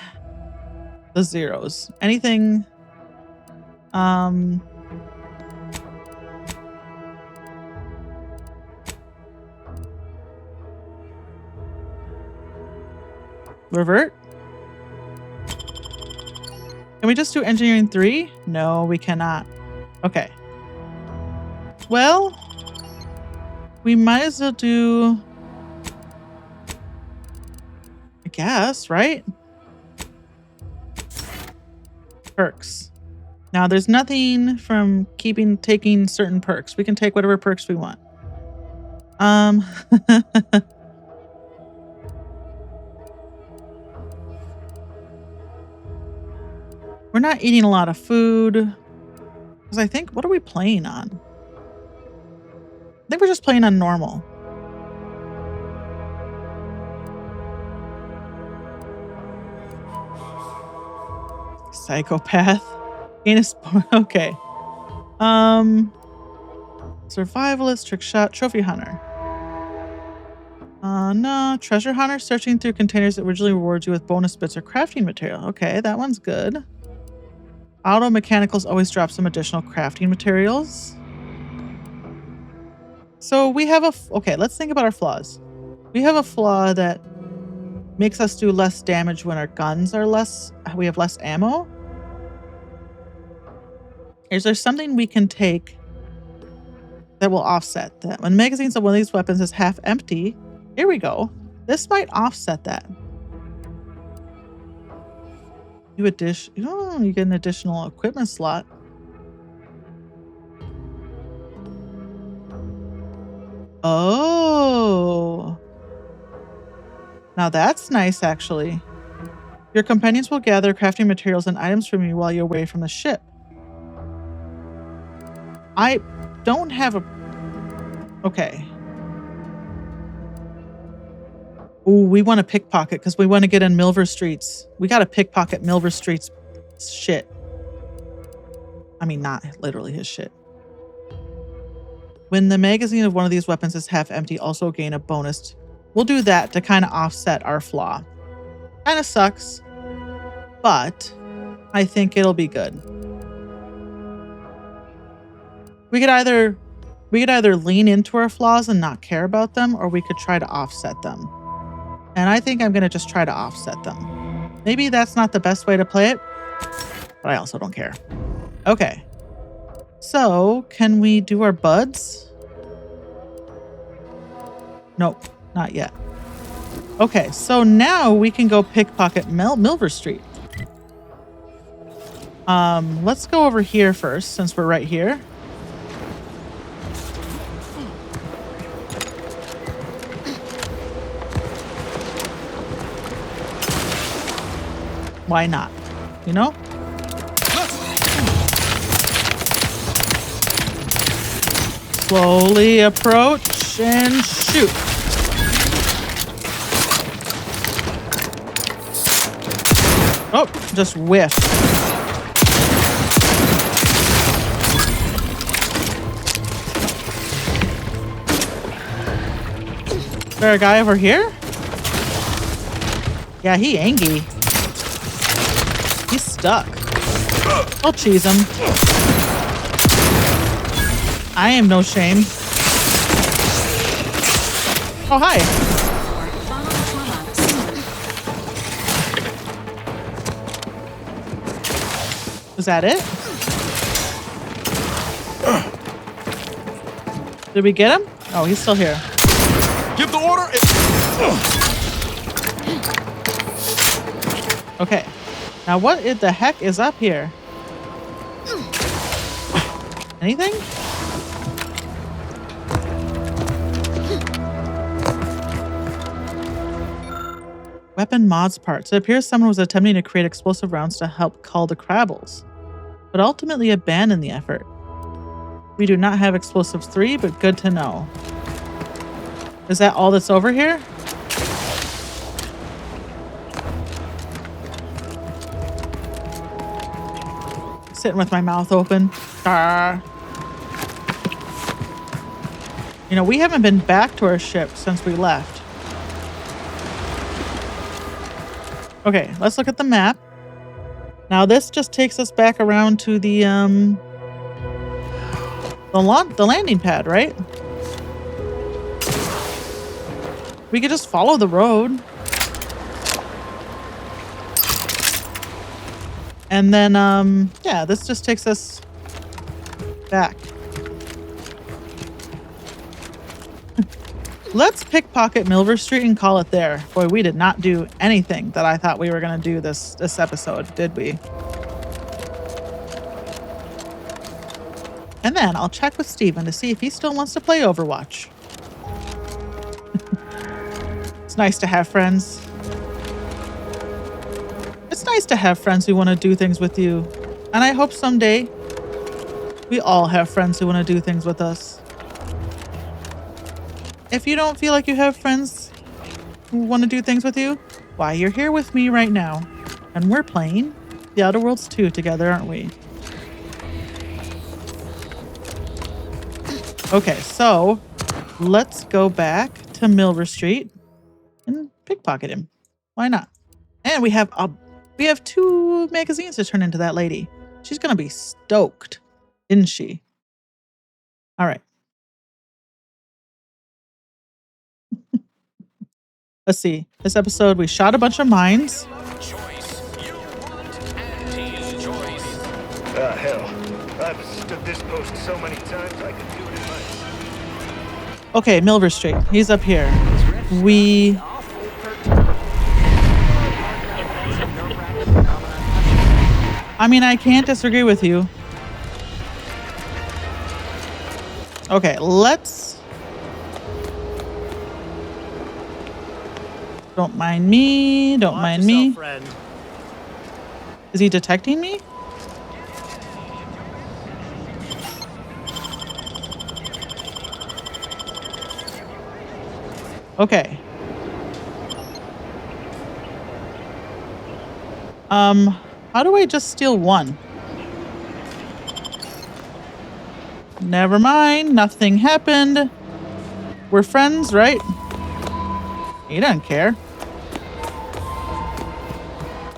the zeros. Anything... Revert? Can we just do engineering 3? No, we cannot. Okay. Well, we might as well do... I guess, right? Perks. Now, there's nothing from taking certain perks. We can take whatever perks we want. We're not eating a lot of food. Because I think, what are we playing on? I think we're just playing on normal. Psychopath. Okay. Survivalist, trick shot, trophy hunter. No. Treasure hunter, searching through containers that originally rewards you with bonus bits or crafting material. Okay, that one's good. Auto mechanicals always drop some additional crafting materials. So we have okay, let's think about our flaws. We have a flaw that makes us do less damage when our guns are we have less ammo. Is there something we can take that will offset that? When magazines of one of these weapons is half empty, here we go. This might offset that. You get an additional equipment slot. Oh. Now that's nice, actually. Your companions will gather crafting materials and items from you while you're away from the ship. I don't have a... Okay. Ooh, we want to pickpocket because we want to get in Milver Streets. We got to pickpocket Milver Streets shit. I mean, not literally his shit. When the magazine of one of these weapons is half empty, also gain a bonus. We'll do that to kind of offset our flaw. Kind of sucks, but I think it'll be good. We could either lean into our flaws and not care about them, or we could try to offset them. And I think I'm going to just try to offset them. Maybe that's not the best way to play it, but I also don't care. Okay. So, can we do our buds? Nope, not yet. Okay, so now we can go pickpocket Milver Street. Let's go over here first, since we're right here. Why not? You know? Slowly approach and shoot. Oh, just whiffed. Is there a guy over here? Yeah, he angry. He's stuck. I'll cheese him. I am no shame. Oh, hi. Is that it? Did we get him? Oh, he's still here. Give the order. Okay. Now what the heck is up here? Anything? Weapon mods parts. It appears someone was attempting to create explosive rounds to help cull the Crabbles, but ultimately abandoned the effort. We do not have explosives 3, but good to know. Is that all that's over here? Sitting with my mouth open. You know, we haven't been back to our ship since we left. Okay, let's look at the map. Now this just takes us back around to the landing pad, right? We could just follow the road. And then, yeah, this just takes us back. Let's pickpocket Milver Street and call it there. Boy, we did not do anything that I thought we were going to do this episode, did we? And then I'll check with Steven to see if he still wants to play Overwatch. It's nice to have friends. It's nice to have friends who want to do things with you. And I hope someday we all have friends who want to do things with us. If you don't feel like you have friends who want to do things with you, why, you're here with me right now. And we're playing The Outer Worlds 2 together, aren't we? Okay, so let's go back to Milver Street and pickpocket him. Why not? And we have 2 magazines to turn into that lady. She's gonna be stoked, isn't she? All right. Let's see. This episode, we shot a bunch of mines. Hell. I've stood this post so many times I could do it in months. Okay, Milver Street. He's up here. I mean, I can't disagree with you. Okay, let's... Don't mind me. Don't mind me. Friend. Is he detecting me? Okay. How do I just steal one? Never mind. Nothing happened. We're friends, right? He doesn't care.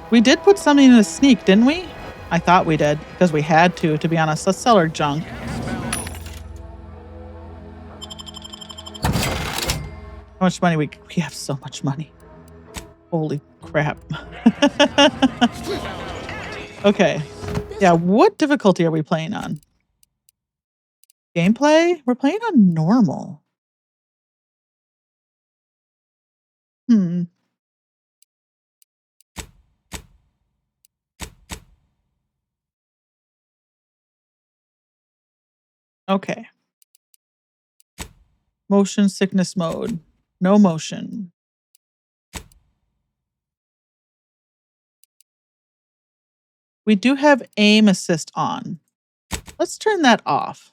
We did put something in a sneak, didn't we? I thought we did, because we had to be honest. Let's sell our junk. How much money we have so much money. Holy crap. Okay. Yeah, what difficulty are we playing on? Gameplay? We're playing on normal. Okay. Motion sickness mode. No motion. We do have aim assist on. Let's turn that off.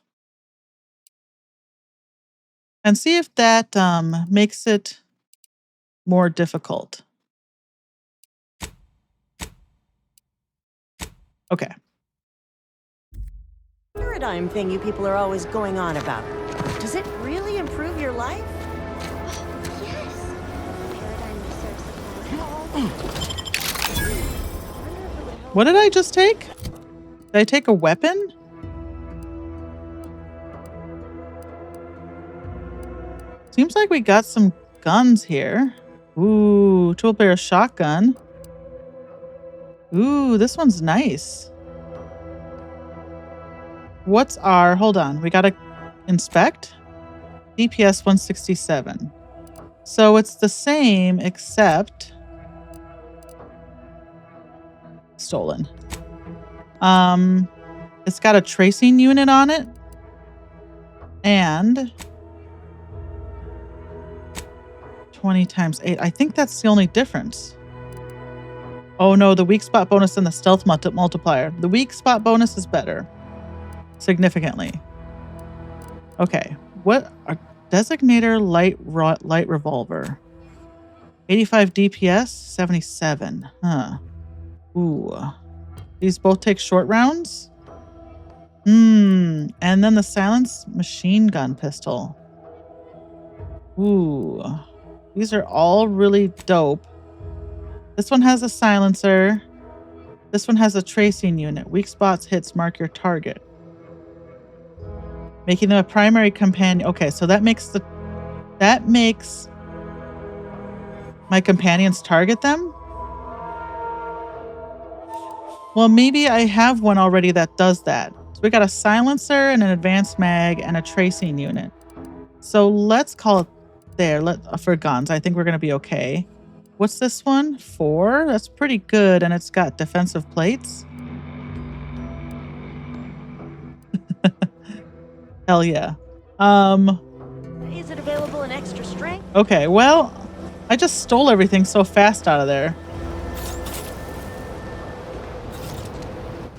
And see if that makes it more difficult. Okay. Paradigm thing you people are always going on about. Does it really improve your life? Yes. Paradigm research. What did I just take? Did I take a weapon? Seems like we got some guns here. Ooh, triple barrel shotgun. Ooh, this one's nice. What's our, hold on, we gotta inspect. DPS 167. So it's the same except stolen. It's got a tracing unit on it. And 20 times 8. I think that's the only difference. Oh no, the weak spot bonus and the stealth multiplier. The weak spot bonus is better. Significantly. Okay. What are designator light revolver? 85 DPS, 77. Huh. Ooh. These both take short rounds? And then the silenced machine gun pistol. Ooh. These are all really dope. This one has a silencer. This one has a tracing unit. Weak spots hits mark your target. Making them a primary companion. Okay, so that makes my companions target them. Well, maybe I have one already that does that. So we got a silencer and an advanced mag and a tracing unit. So let's call it there. For guns, I think we're going to be okay. What's this one? 4? That's pretty good. And it's got defensive plates. Hell yeah. Is it available in extra strength? Okay, well, I just stole everything so fast out of there.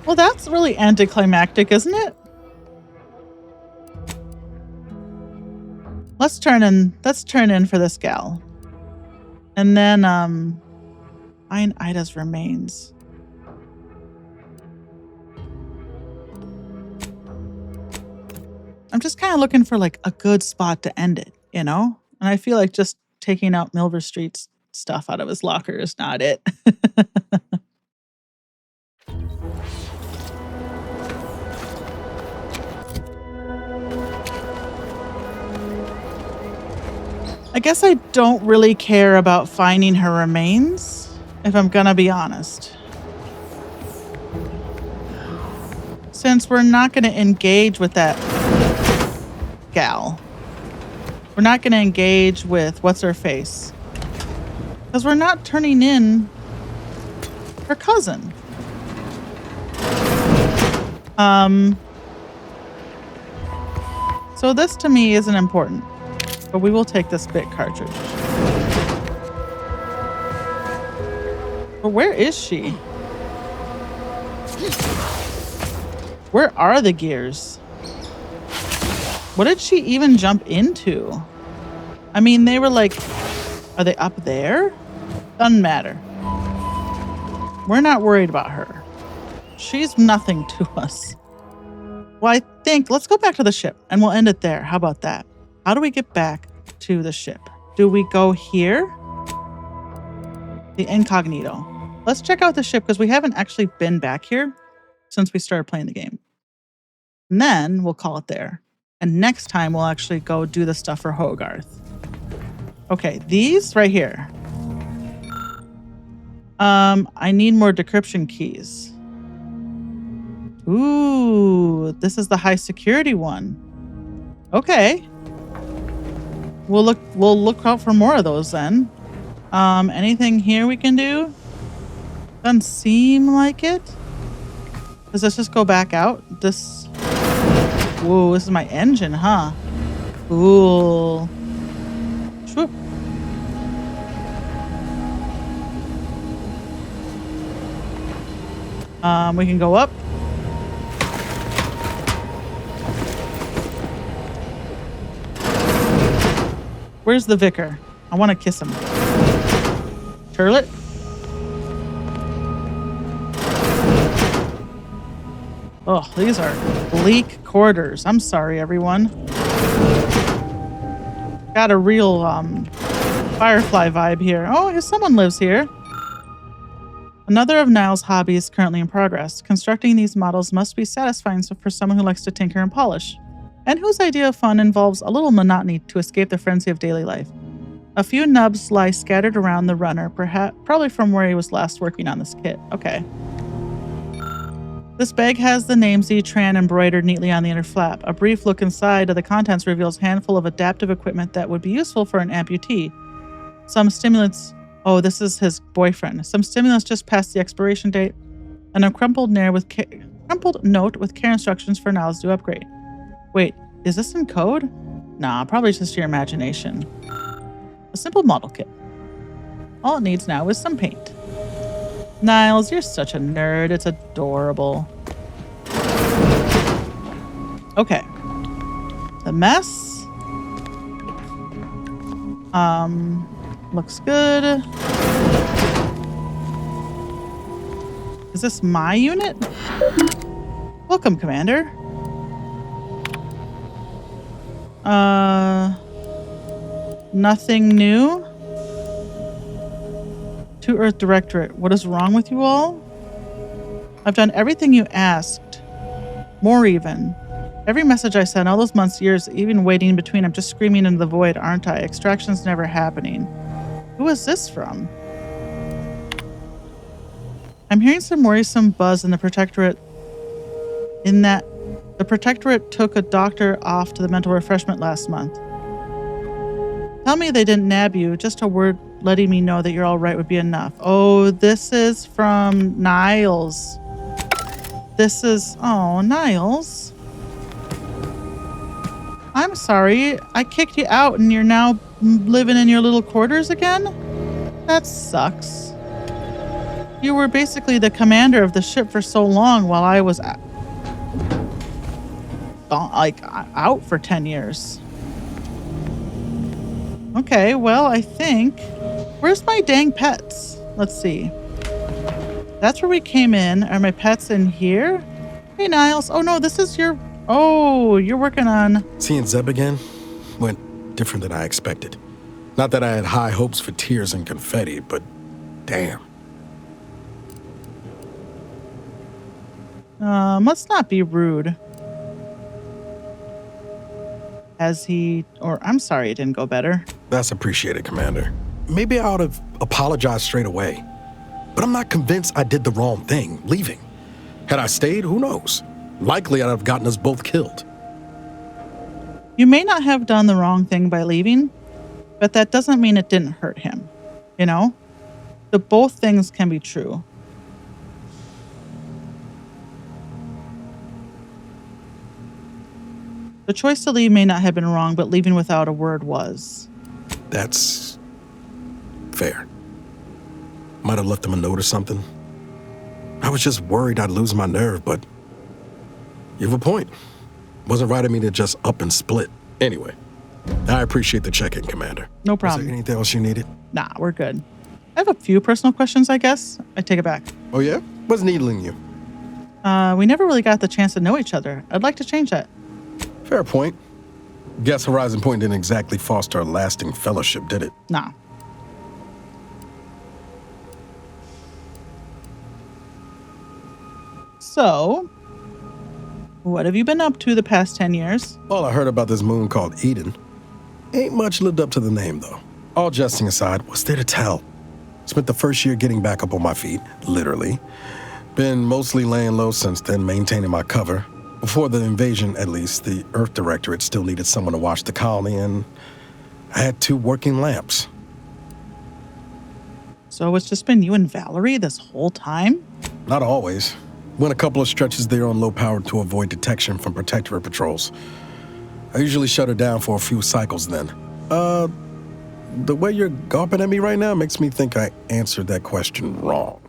Well, that's really anticlimactic, isn't it? Let's turn in for this gal. And then find Ida's remains. I'm just kind of looking for like a good spot to end it, you know? And I feel like just taking out Milver Street's stuff out of his locker is not it. I guess I don't really care about finding her remains, if I'm gonna be honest. Since we're not gonna engage with that gal. We're not gonna engage with what's her face. Because we're not turning in her cousin. So this to me isn't important. But we will take this bit cartridge. But where is she? Where are the gears? What did she even jump into? I mean, they were like, are they up there? Doesn't matter. We're not worried about her. She's nothing to us. Well, I think, let's go back to the ship and we'll end it there. How about that? How do we get back to the ship? Do we go here? The incognito. Let's check out the ship because we haven't actually been back here since we started playing the game. And then we'll call it there. And next time we'll actually go do the stuff for Hogarth. Okay, these right here. I need more decryption keys. Ooh, this is the high security one. Okay. We'll look out for more of those then. Anything here we can do? Doesn't seem like it. Does this just go back out? Whoa, this is my engine, huh? Cool. Swoop. We can go up. Where's the vicar? I want to kiss him. Turlet? Oh, these are bleak quarters. I'm sorry, everyone. Got a real Firefly vibe here. Oh, someone lives here. Another of Niall's hobbies currently in progress. Constructing these models must be satisfying for someone who likes to tinker and polish, and whose idea of fun involves a little monotony to escape the frenzy of daily life. A few nubs lie scattered around the runner, probably from where he was last working on this kit. Okay. This bag has the name Z-Tran embroidered neatly on the inner flap. A brief look inside of the contents reveals a handful of adaptive equipment that would be useful for an amputee. Some stimulants... Oh, this is his boyfriend. Some stimulants just past the expiration date, and a crumpled note with care instructions for Niles to upgrade. Wait, is this in code? Nah, probably just your imagination. A simple model kit. All it needs now is some paint. Niles, you're such a nerd. It's adorable. Okay. The mess. Looks good. Is this my unit? Welcome, Commander. Nothing new? To Earth Directorate. What is wrong with you all? I've done everything you asked. More even. Every message I sent, all those months, years, even waiting in between, I'm just screaming into the void, aren't I? Extraction's never happening. Who is this from? I'm hearing some worrisome buzz in the Protectorate. In that the Protectorate took a doctor off to the mental refreshment last month. Tell me they didn't nab you. Just a word letting me know that you're all right would be enough. Oh, this is from Niles. Oh, Niles. I'm sorry. I kicked you out and you're now living in your little quarters again? That sucks. You were basically the commander of the ship for so long while I was out for 10 years. Okay, well, I think... Where's my dang pets? Let's see. That's where we came in. Are my pets in here? Hey, Niles. Oh, no, this is your... Oh, you're working on... Seeing Zeb again went different than I expected. Not that I had high hopes for tears and confetti, but damn. Let's not be rude. I'm sorry it didn't go better. That's appreciated, Commander. Maybe I ought to apologize straight away. But I'm not convinced I did the wrong thing, leaving. Had I stayed, who knows? Likely I'd have gotten us both killed. You may not have done the wrong thing by leaving, but that doesn't mean it didn't hurt him. You know? Both things can be true. The choice to leave may not have been wrong, but leaving without a word was. That's fair. Might have left him a note or something. I was just worried I'd lose my nerve, but you have a point. Wasn't right of me to just up and split. Anyway, I appreciate the check-in, Commander. No problem. Was there anything else you needed? Nah, we're good. I have a few personal questions, I guess. I take it back. Oh, yeah? What's needling you? We never really got the chance to know each other. I'd like to change that. Fair point. Guess Horizon Point didn't exactly foster a lasting fellowship, did it? Nah. So, what have you been up to the past 10 years? All I heard about this moon called Eden. Ain't much lived up to the name, though. All jesting aside, what's there to tell? Spent the first year getting back up on my feet, literally. Been mostly laying low since then, maintaining my cover. Before the invasion, at least, the Earth Directorate still needed someone to watch the colony, and I had 2 working lamps. So it's just been you and Valerie this whole time? Not always. Went a couple of stretches there on low power to avoid detection from Protectorate patrols. I usually shut her down for a few cycles then. The way you're gawping at me right now makes me think I answered that question wrong.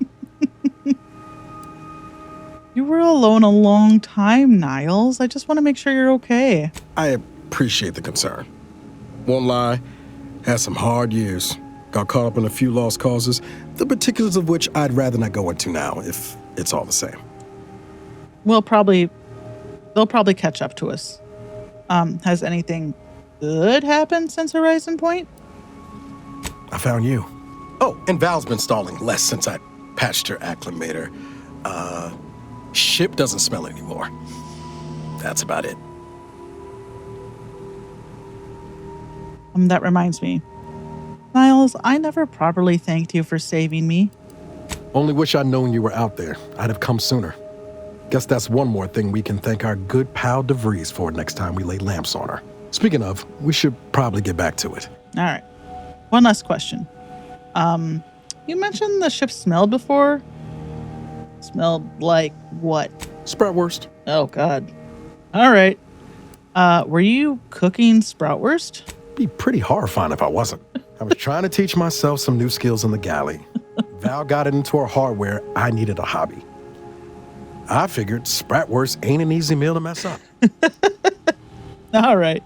You were alone a long time, Niles. I just want to make sure you're okay. I appreciate the concern. Won't lie, had some hard years. Got caught up in a few lost causes, the particulars of which I'd rather not go into now, if it's all the same. They'll probably catch up to us. Has anything good happened since Horizon Point? I found you. Oh, and Val's been stalling less since I patched her acclimator. Ship doesn't smell anymore. That's about it. That reminds me. Niles, I never properly thanked you for saving me. Only wish I'd known you were out there. I'd have come sooner. Guess that's one more thing we can thank our good pal DeVries for next time we lay lamps on her. Speaking of, we should probably get back to it. All right. One last question. You mentioned the ship smelled before? Smelled like what? Sproutwurst. Oh, God. All right. Were you cooking Sproutwurst? Be pretty horrifying if I wasn't. I was trying to teach myself some new skills in the galley. Val got it into her hardware. I needed a hobby. I figured Spratwurst ain't an easy meal to mess up. All right.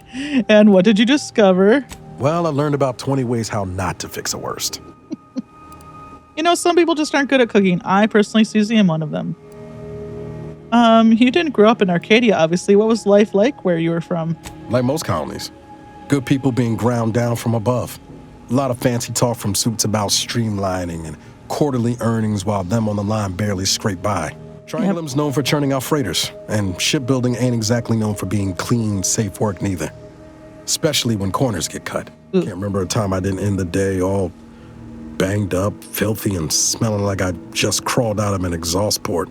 And what did you discover? Well, I learned about 20 ways how not to fix a worst. You know, some people just aren't good at cooking. I personally, Susie, am one of them. You didn't grow up in Arcadia, obviously. What was life like where you were from? Like most colonies. Good people being ground down from above. A lot of fancy talk from suits about streamlining and quarterly earnings while them on the line barely scrape by. Triangulum's known for churning out freighters, and shipbuilding ain't exactly known for being clean, safe work neither. Especially when corners get cut. Can't remember a time I didn't end the day all banged up, filthy, and smelling like I just crawled out of an exhaust port.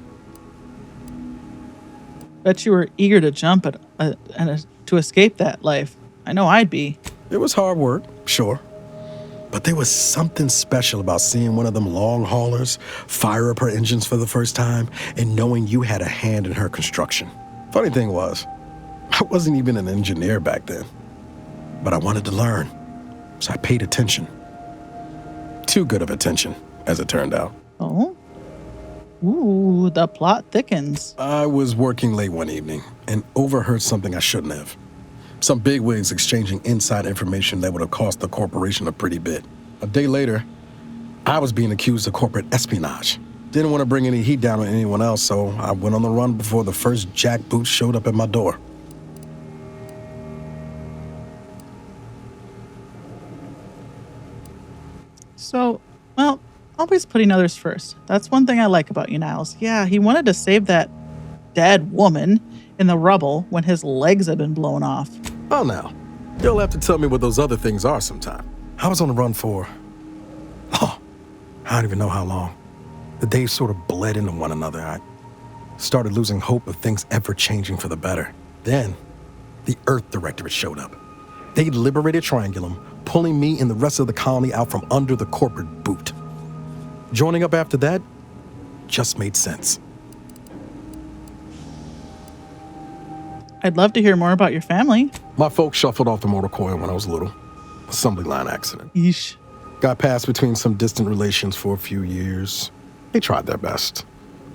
Bet you were eager to jump to escape that life. I know I'd be. It was hard work, sure. But there was something special about seeing one of them long haulers fire up her engines for the first time and knowing you had a hand in her construction. Funny thing was, I wasn't even an engineer back then. But I wanted to learn, so I paid attention. Too good of attention, as it turned out. Oh? Ooh, the plot thickens. I was working late one evening and overheard something I shouldn't have. Some bigwigs exchanging inside information that would have cost the corporation a pretty bit. A day later, I was being accused of corporate espionage. Didn't want to bring any heat down on anyone else, so I went on the run before the first jackboot showed up at my door. So, well, always putting others first. That's one thing I like about you, Niles. Yeah, he wanted to save that dead woman in the rubble when his legs had been blown off. Oh, now. You'll have to tell me what those other things are sometime. I was on the run for... I don't even know how long. The days sort of bled into one another. I started losing hope of things ever changing for the better. Then, the Earth Directorate showed up. They liberated Triangulum, pulling me and the rest of the colony out from under the corporate boot. Joining up after that just made sense. I'd love to hear more about your family. My folks shuffled off the motor coil when I was little. Assembly line accident. Yeesh. Got passed between some distant relations for a few years. They tried their best.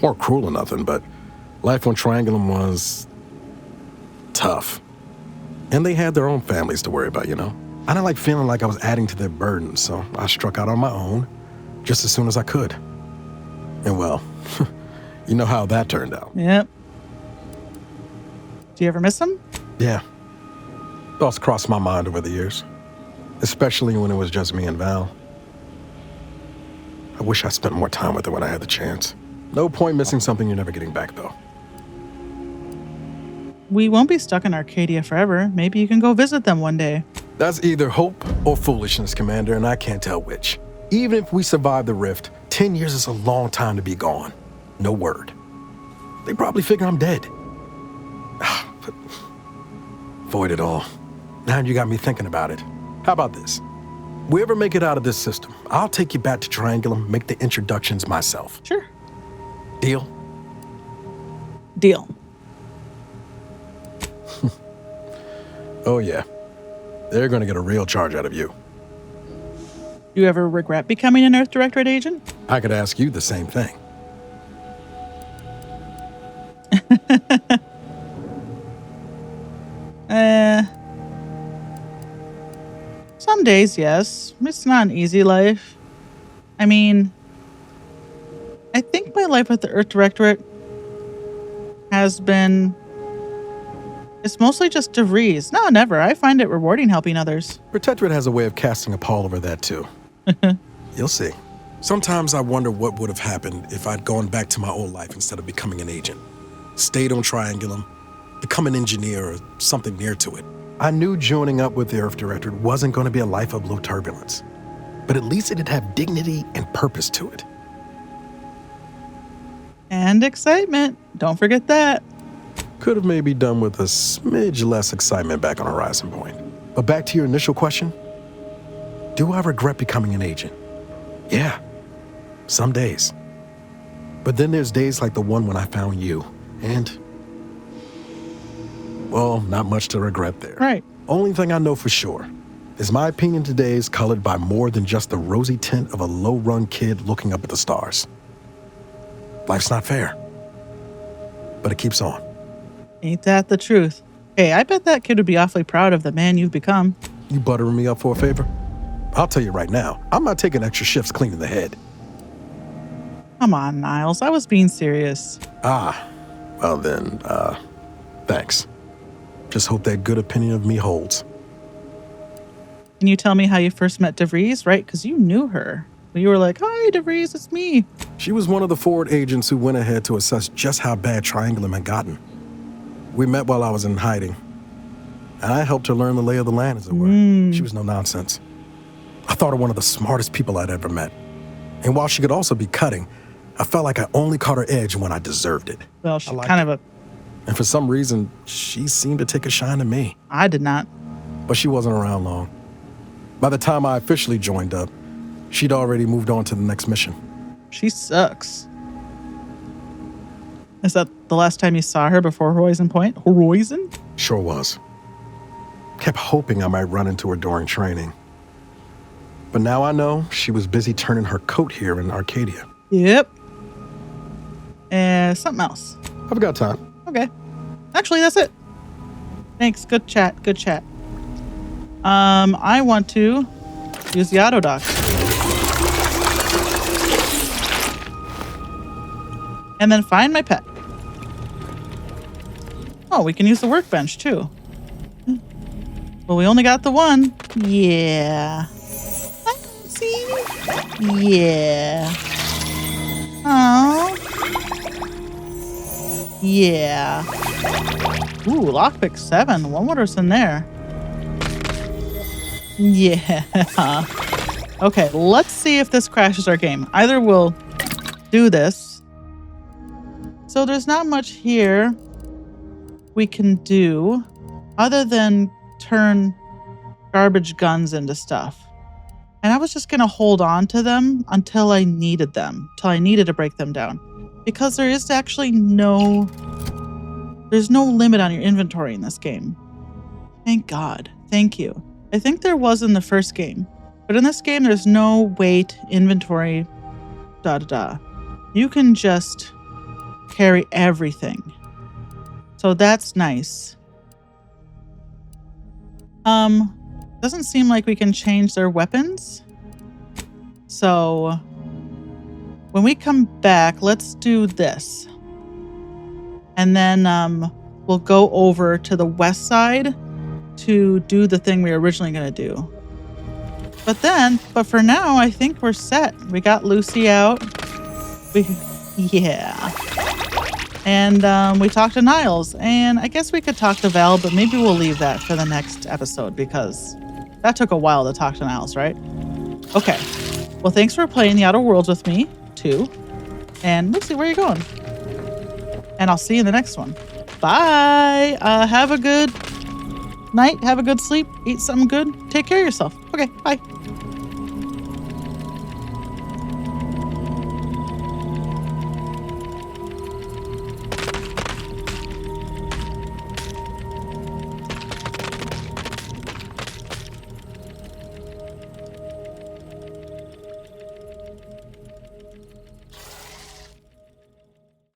Weren't cruel or nothing, but life on Triangulum was tough. And they had their own families to worry about, you know? I didn't like feeling like I was adding to their burden, so I struck out on my own just as soon as I could. And well, you know how that turned out. Yep. Do you ever miss them? Yeah. Thoughts crossed my mind over the years, especially when it was just me and Val. I wish I spent more time with her when I had the chance. No point missing something you're never getting back, though. We won't be stuck in Arcadia forever. Maybe you can go visit them one day. That's either hope or foolishness, Commander, and I can't tell which. Even if we survive the rift, 10 years is a long time to be gone. No word. They probably figure I'm dead. But void it all. Now you got me thinking about it. How about this? We ever make it out of this system, I'll take you back to Triangulum, make the introductions myself. Sure. Deal? Deal. Oh yeah. They're gonna get a real charge out of you. You ever regret becoming an Earth Directorate agent? I could ask you the same thing. Some days, yes. It's not an easy life. I mean, I think my life with the Earth Directorate has been... It's mostly just DeVries. No, never. I find it rewarding helping others. Protectorate has a way of casting a pall over that, too. You'll see. Sometimes I wonder what would have happened if I'd gone back to my old life instead of becoming an agent. Stayed on Triangulum, become an engineer or something near to it. I knew joining up with the Earth Directorate wasn't going to be a life of low turbulence, but at least it'd have dignity and purpose to it. And excitement. Don't forget that. Could have maybe done with a smidge less excitement back on Horizon Point. But back to your initial question, do I regret becoming an agent? Yeah, some days. But then there's days like the one when I found you, and, well, not much to regret there. Right. Only thing I know for sure is my opinion today is colored by more than just the rosy tint of a low-run kid looking up at the stars. Life's not fair, but it keeps on. Ain't that the truth? Hey, I bet that kid would be awfully proud of the man you've become. You buttering me up for a favor? I'll tell you right now, I'm not taking extra shifts cleaning the head. Come on, Niles. I was being serious. Well then, thanks. Just hope that good opinion of me holds. Can you tell me how you first met DeVries, right? Because you knew her. You were like, hi, DeVries, it's me. She was one of the forward agents who went ahead to assess just how bad Triangulum had gotten. We met while I was in hiding, and I helped her learn the lay of the land, as it were. She was no nonsense. I thought her one of the smartest people I'd ever met. And while she could also be cutting, I felt like I only caught her edge when I deserved it. Well, she's kind of a... And for some reason, she seemed to take a shine to me. I did not. But she wasn't around long. By the time I officially joined up, she'd already moved on to the next mission. She sucks. Is that the last time you saw her before Horizon Point? Horizon? Sure was. Kept hoping I might run into her during training. But now I know she was busy turning her coat here in Arcadia. Yep. And something else. I've got time. Okay. Actually, that's it. Thanks. Good chat. Good chat. I want to use the auto dock. And then find my pet. Oh, we can use the workbench too. Well, we only got the one. Yeah. See? Yeah. Oh. Yeah. Ooh, lockpick 7. What's in there? Yeah. Okay, let's see if this crashes our game. Either we'll do this. So there's not much here we can do other than turn garbage guns into stuff. And I was just going to hold on to them until I needed them, till I needed to break them down. Because there is actually there's no limit on your inventory in this game. Thank God. Thank you. I think there was in the first game, but in this game, there's no weight, inventory, You can just carry everything. So that's nice. Doesn't seem like we can change their weapons. So when we come back, let's do this. And then we'll go over to the west side to do the thing we were originally going to do. But for now, I think we're set. We got Lucy out. Yeah. And we talked to Niles. And I guess we could talk to Val, but maybe we'll leave that for the next episode because that took a while to talk to Niles, right? Okay. Well, thanks for playing the Outer Worlds with me, too. And Lucy, where are you going? And I'll see you in the next one. Bye. Have a good night. Have a good sleep. Eat something good. Take care of yourself. Okay, bye.